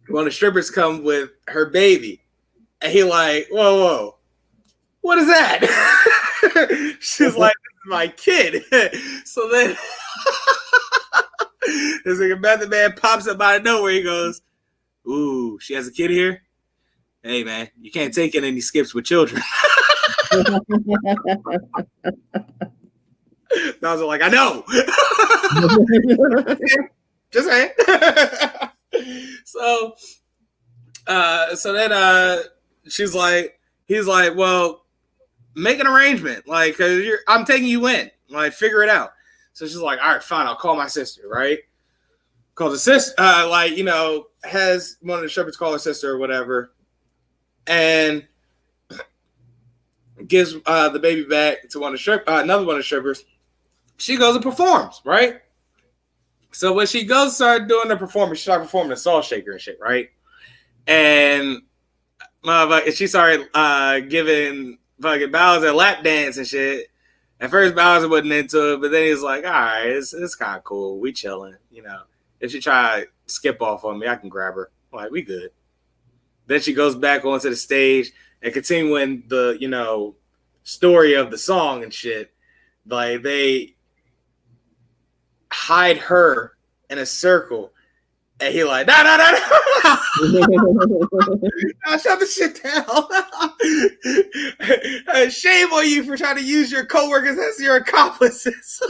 When the strippers come with her baby, and he like, whoa, what is that? She's like, "This is my kid." So then this nigga method man pops up out of nowhere. He goes, "Ooh, she has a kid here? Hey, man, you can't take in any skips with children." I was like, "I know." Just saying. So then he's like, "Well, make an arrangement, like, cause I'm taking you in, like, figure it out." So she's like, "All right, fine, I'll call my sister," right? Call the sister, has one of the strippers call her sister or whatever, and gives the baby back to another one of the strippers. She goes and performs, right? So when she goes start doing the performance, she started performing the salt shaker and shit, right? And And she started giving fucking Bowser a lap dance and shit. At first, Bowser wasn't into it, but then he was like, all right, it's kind of cool. We chilling, you know. If she try to skip off on me, I can grab her. I'm like, we good. Then she goes back onto the stage and continuing the, you know, story of the song and shit. Like, they hide her in a circle. And he like, no. Shut the shit down. Shame on you for trying to use your coworkers as your accomplices.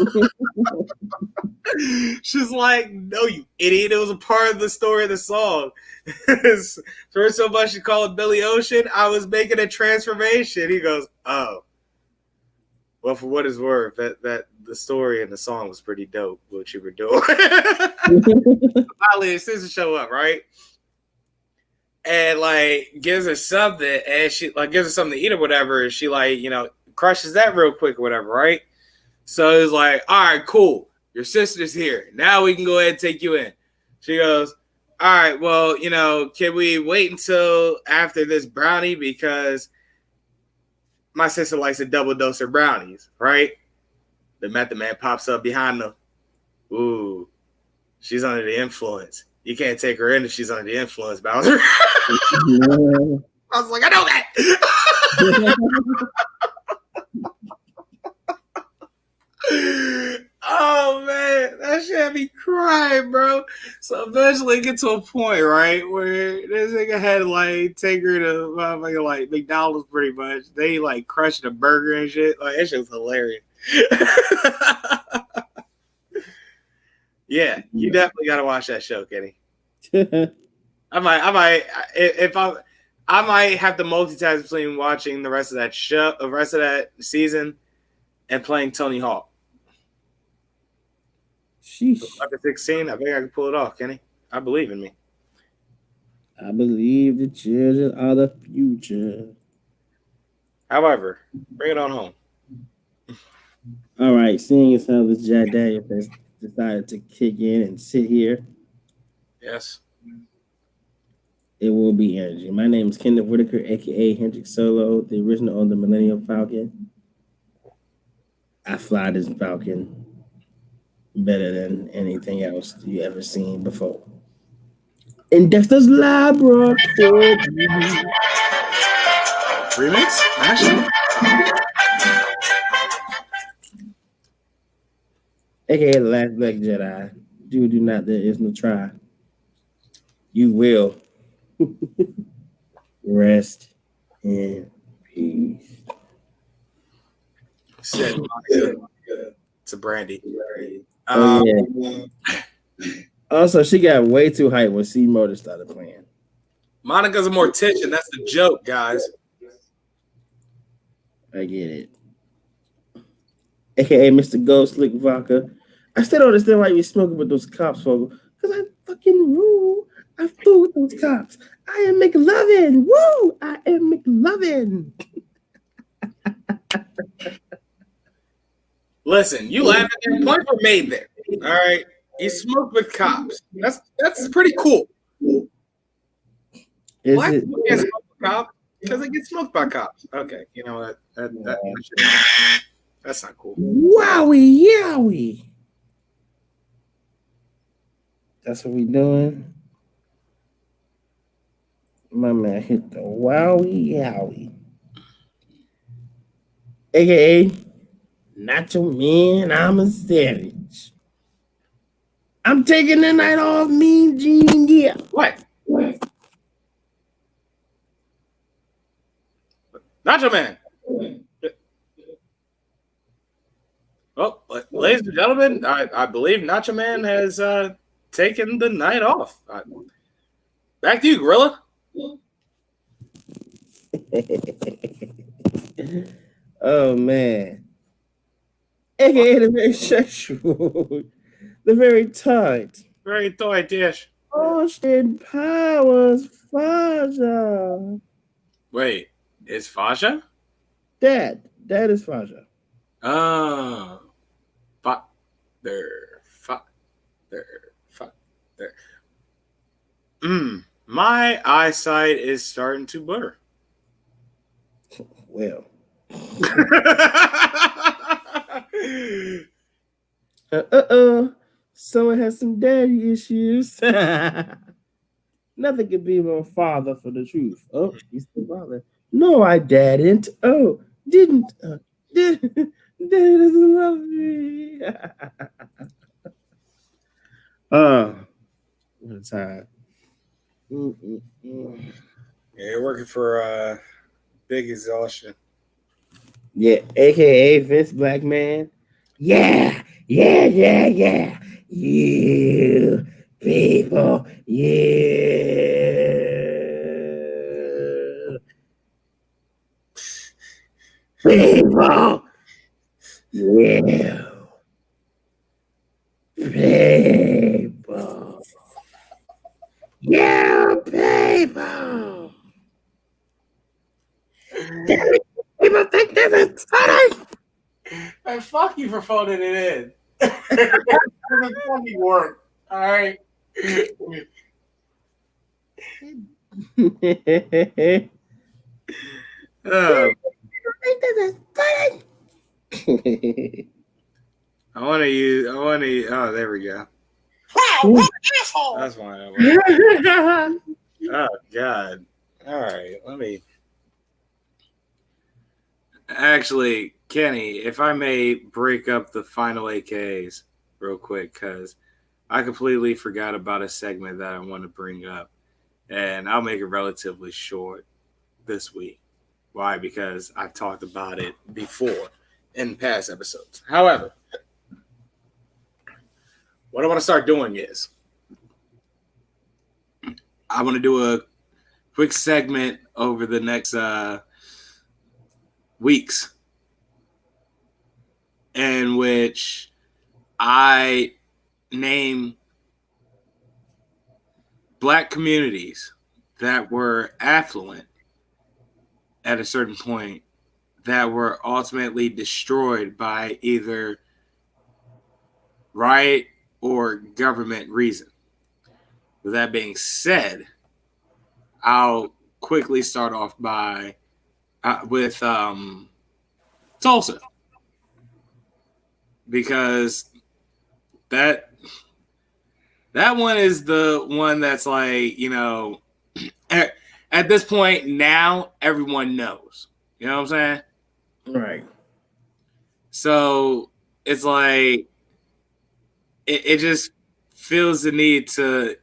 She's like, no, you idiot. It was a part of the story of the song. For so much you call it Billy Ocean, I was making a transformation. He goes, oh. Well, for what it's worth, that the story and the song was pretty dope, what you were doing. Finally, his sister show up, right? And like gives her something, and she like gives her something to eat or whatever, and she like, you know, crushes that real quick or whatever, right? So it's like, all right, cool. Your sister's here. Now we can go ahead and take you in. She goes, all right, well, you know, can we wait until after this brownie? Because my sister likes to double dose her brownies, right? The Method Man pops up behind them. Ooh, she's under the influence. You can't take her in if she's under the influence, Bowser. I was like, I know that. Oh, man. That shit had me crying, bro. So eventually get to a point, right, where this nigga had to, like, take her to like McDonald's pretty much. They, like, crushed a burger and shit. Like, that shit was hilarious. Yeah, you definitely got to watch that show, Kenny. I might have to multitask between watching the rest of that show, the rest of that season, and playing Tony Hawk. Sheesh. After 16, I think I can pull it off, Kenny. I believe in me. I believe the children are the future. However, bring it on home. All right, seeing as how this Jack Daniels has decided to kick in and sit here, Yes. it will be energy. My name is Kenneth Whitaker, aka Hendrik Solo, the original on the Millennium Falcon. I fly this Falcon better than anything else you ever seen before. In Dexter's Laboratory. Remix? Actually? AKA the Last Black Jedi. Do not, there is no try. You will rest in peace. Said to Brandy. Yeah. Also, she got way too hyped when C Motor started playing. Monica's a mortician. That's the joke, guys. I get it. AKA Mr. Gold Slick Vodka. I still don't understand why you smoking with those cops, folks. Because I fucking rule. I fool with those cops. I am McLovin. Woo! I am McLovin. Listen, you laugh at that. Points were made there. All right. You smoke with cops. That's pretty cool. Black people can't smoke with cops because they get smoked by cops. Okay, you know what? That's not cool. Wowie yowie. That's what we doing. My man hit the wowie yowie. AKA Nacho Man, I'm a savage. I'm taking the night off, Mean Gene, yeah. What? Nacho Man. Well, ladies and gentlemen, I believe Nacho Man has taken the night off. Back to you, Gorilla. Oh, man. AKA the very sexual, the very tight. Very tight dish. Austin Powers, Faja. Wait, is Faja? Dad is Faja. Oh. My eyesight is starting to blur. Well, someone has some daddy issues. Nothing could be more father for the truth. Oh, he's the father. No, I didn't. Oh, didn't. Dad doesn't love me. What a time. Yeah, you're working for Big Exhaustion. Yeah, aka Vince Black Man. Yeah. You people, you people, you people, you people. People think this is funny. And fuck you for phoning it in. It doesn't fucking work. All right. I want to use. Oh, there we go. Wow, what asshole! That's fine. Oh God. All right. Let me. Actually, Kenny, if I may break up the final AKs real quick, because I completely forgot about a segment that I want to bring up, and I'll make it relatively short this week. Why? Because I've talked about it before in past episodes. However, what I want to start doing is I want to do a quick segment over the next weeks in which I name Black communities that were affluent at a certain point that were ultimately destroyed by either riot or government reason. With that being said, I'll quickly start off by with Tulsa, because that one is the one that's like, you know, at this point now everyone knows. You know what I'm saying? Right. So it's like it just feels the need to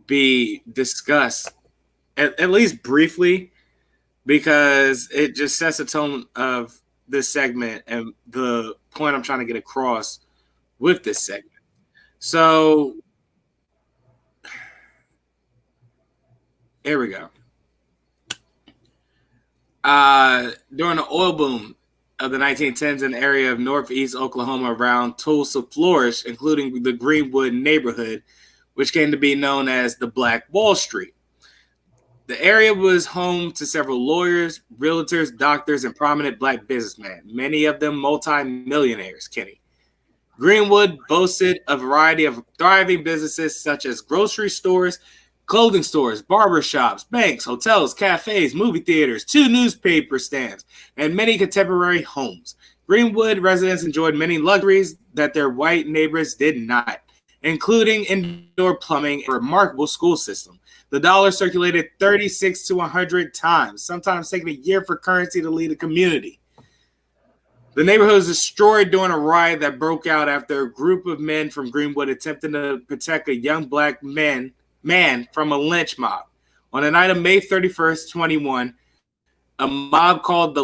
be discussed at least briefly, because it just sets a tone of this segment and the point I'm trying to get across with this segment. So here we go. During the oil boom of the 1910s, an area of northeast Oklahoma around Tulsa flourished, including the Greenwood neighborhood, which came to be known as the Black Wall Street. The area was home to several lawyers, realtors, doctors, and prominent Black businessmen, many of them multi-millionaires, Kenny. Greenwood boasted a variety of thriving businesses such as grocery stores, clothing stores, barber shops, banks, hotels, cafes, movie theaters, 2 newspaper stands, and many contemporary homes. Greenwood residents enjoyed many luxuries that their white neighbors did not, including indoor plumbing and a remarkable school system. The dollar circulated 36 to 100 times, sometimes taking a year for currency to lead a community. The neighborhood was destroyed during a riot that broke out after a group of men from Greenwood attempted to protect a young Black man from a lynch mob. On the night of May 31st, 21, a mob called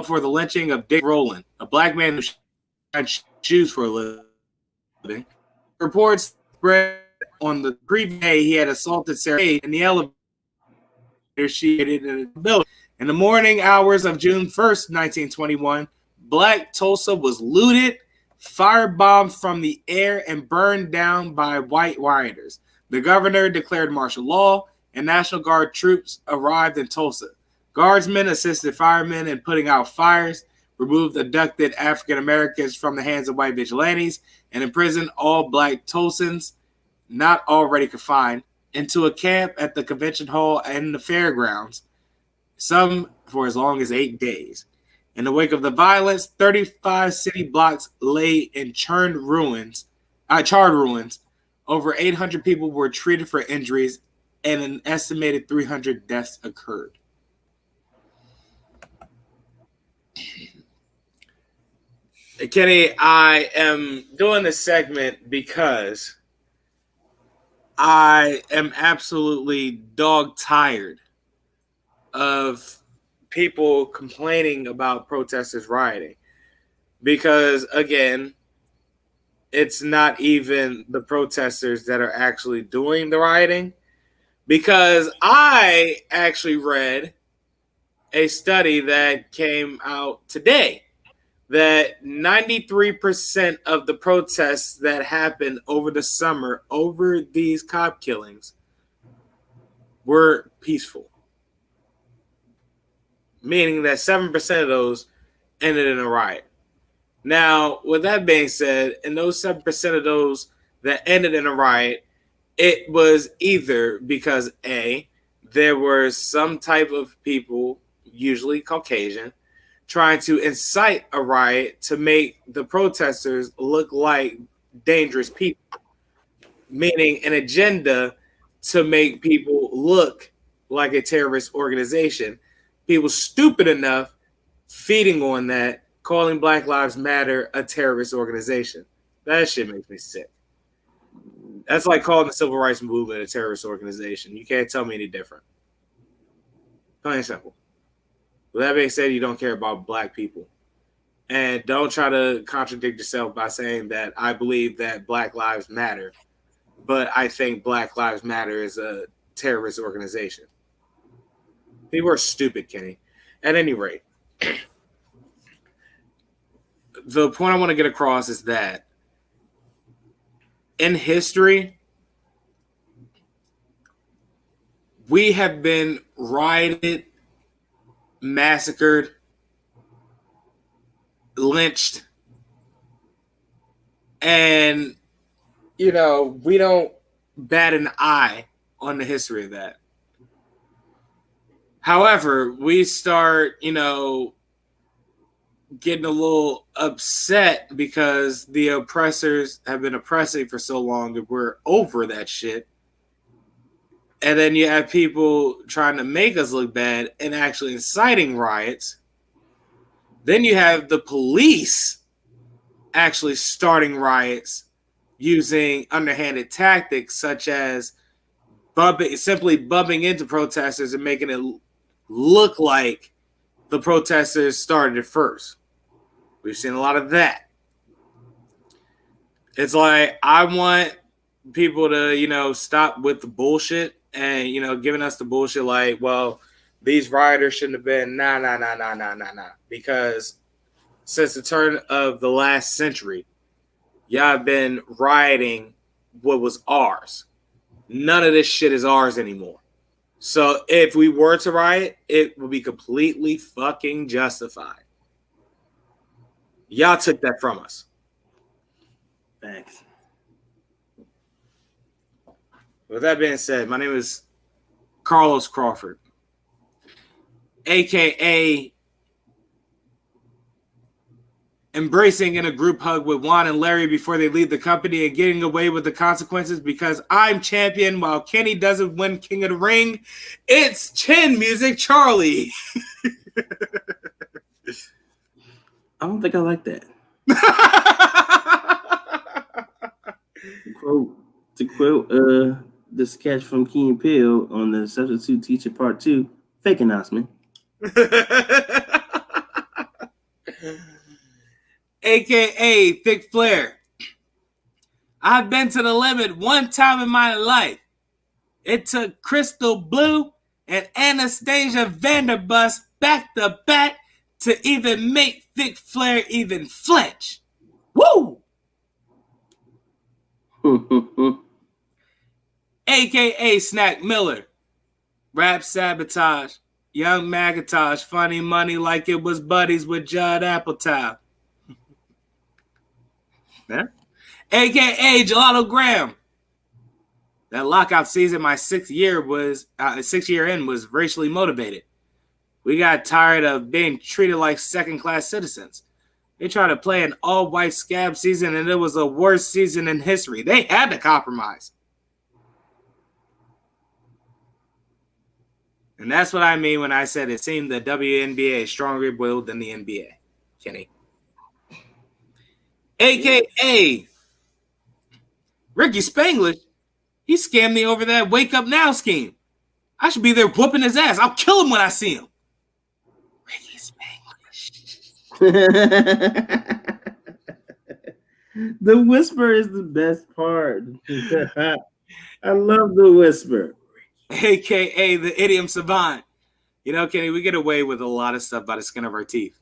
for the lynching of Dick Rowland, a Black man who had shoes for a living. Reports spread on the previous day he had assaulted Sarah in the elevator she had in the building. In the morning hours of June 1st, 1921, Black Tulsa was looted, firebombed from the air, and burned down by white rioters. The governor declared martial law, and National Guard troops arrived in Tulsa. Guardsmen assisted firemen in putting out fires, removed abducted African Americans from the hands of white vigilantes, and imprisoned all Black Tulsans not already confined into a camp at the convention hall and the fairgrounds, some for as long as 8 days. In the wake of the violence, 35 city blocks lay in charred ruins. Over 800 people were treated for injuries, and an estimated 300 deaths occurred. Kenny, I am doing this segment because I am absolutely dog tired of people complaining about protesters rioting. Because, again, it's not even the protesters that are actually doing the rioting. Because I actually read a study that came out today that 93% of the protests that happened over the summer over these cop killings were peaceful. Meaning that 7% of those ended in a riot. Now, with that being said, in those 7% of those that ended in a riot, it was either because A, there were some type of people, usually Caucasian, trying to incite a riot to make the protesters look like dangerous people, meaning an agenda to make people look like a terrorist organization. People stupid enough feeding on that, calling Black Lives Matter a terrorist organization. That shit makes me sick. That's like calling the civil rights movement a terrorist organization. You can't tell me any different. Plain and simple. With that being said, you don't care about black people. And don't try to contradict yourself by saying that I believe that Black Lives Matter, but I think Black Lives Matter is a terrorist organization. People are stupid, Kenny. At any rate, the point I want to get across is that in history, we have been rioted, massacred, lynched, and, you know, we don't bat an eye on the history of that. However, we start, you know, getting a little upset because the oppressors have been oppressing for so long that we're over that shit. And then you have people trying to make us look bad and actually inciting riots. Then you have the police actually starting riots using underhanded tactics such as simply bumping into protesters and making it look like the protesters started it first. We've seen a lot of that. It's like, I want people to, you know, stop with the bullshit and, you know, giving us the bullshit like, well, these rioters shouldn't have been, nah. Because since the turn of the last century, y'all have been rioting what was ours. None of this shit is ours anymore. So if we were to riot, it would be completely fucking justified. Y'all took that from us. Thanks. With that being said, my name is Carlos Crawford, a.k.a. embracing in a group hug with Juan and Larry before they leave the company and getting away with the consequences because I'm champion while Kenny doesn't win King of the Ring. It's Chin Music Charlie. I don't think I like that. To quote the sketch from Key and Peele on the Substitute Teacher Part 2, fake announcement. AKA Thick Flair. I've been to the limit one time in my life. It took Crystal Blue and Anastasia Vanderbust back to back to even make Thick Flair even flinch. Woo! AKA Snack Miller. Rap Sabotage. Young Macintosh. Funny money like it was buddies with Judd Apatow. Yeah. AKA Gelato Graham. That lockout season, my 6th year in, was racially motivated. We got tired of being treated like second-class citizens. They tried to play an all-white scab season, and it was the worst season in history. They had to compromise. And that's what I mean when I said it seemed the WNBA is stronger willed than the NBA, Kenny. AKA Ricky Spanglish, he scammed me over that Wake Up Now scheme. I should be there whooping his ass. I'll kill him when I see him. Ricky Spanglish. The whisper is the best part. I love the whisper. AKA the idiom savant. You know, Kenny, we get away with a lot of stuff by the skin of our teeth.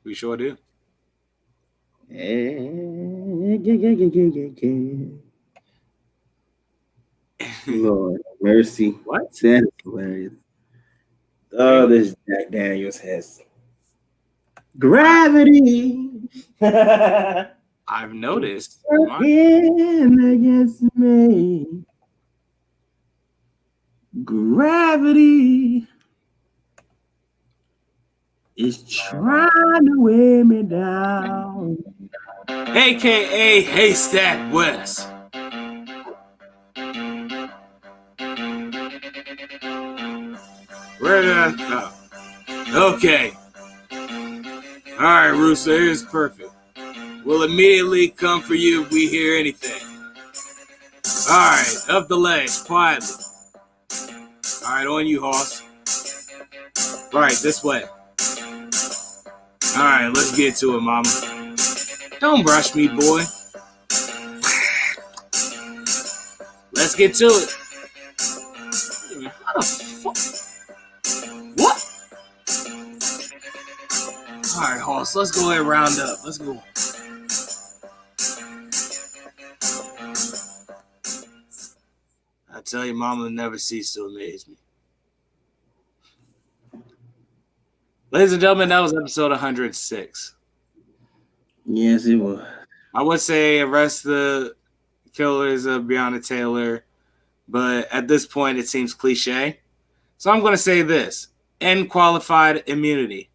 We sure do. Lord mercy. What? That is hilarious. Oh, this Jack Daniels has gravity. I've noticed. Against me. Gravity is trying to weigh me down. AKA Haystack West. Where did I go? Okay. All right, Russo, here's perfect. We'll immediately come for you if we hear anything. All right, up the ledge, quietly. All right, on you, Hoss. Right, this way. All right, let's get to it, mama. Don't rush me, boy. Let's get to it. How the fuck? What? All right, Hoss, let's go ahead and round up. Let's go. I tell you, mama never ceased to amaze me. Ladies and gentlemen, that was episode 106. Yes, it was. I would say arrest the killers of Breonna Taylor, but at this point, it seems cliche. So I'm going to say this. End qualified immunity.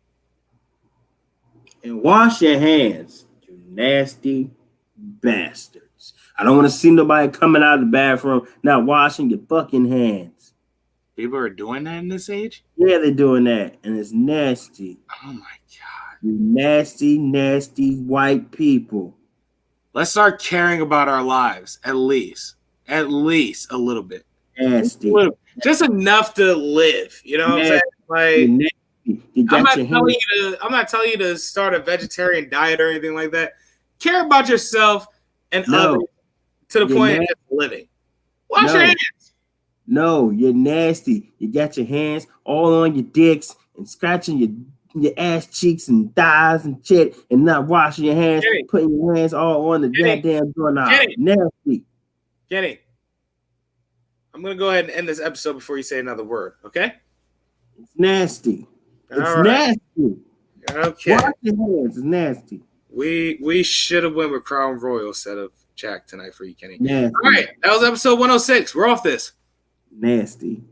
And wash your hands, you nasty bastards. I don't want to see nobody coming out of the bathroom not washing your fucking hands. People are doing that in this age? Yeah, they're doing that, and it's nasty. Oh, my God. You nasty, nasty white people. Let's start caring about our lives, at least. At least a little bit. Nasty. Just enough to live. You know what I'm saying? Like, I'm not telling you to start a vegetarian diet or anything like that. Care about yourself and others to the point of just living. Wash your hands. No, you're nasty. You got your hands all on your dicks and scratching your ass cheeks and thighs and shit and not washing your hands, putting your hands all on the goddamn doorknob. Nasty. Kenny, I'm going to go ahead and end this episode before you say another word, okay? It's nasty. It's nasty. Okay. Wash your hands. It's nasty. We should have went with Crown Royal instead of Jack tonight for you, Kenny. Nasty. All right. That was episode 106. We're off this. Nasty.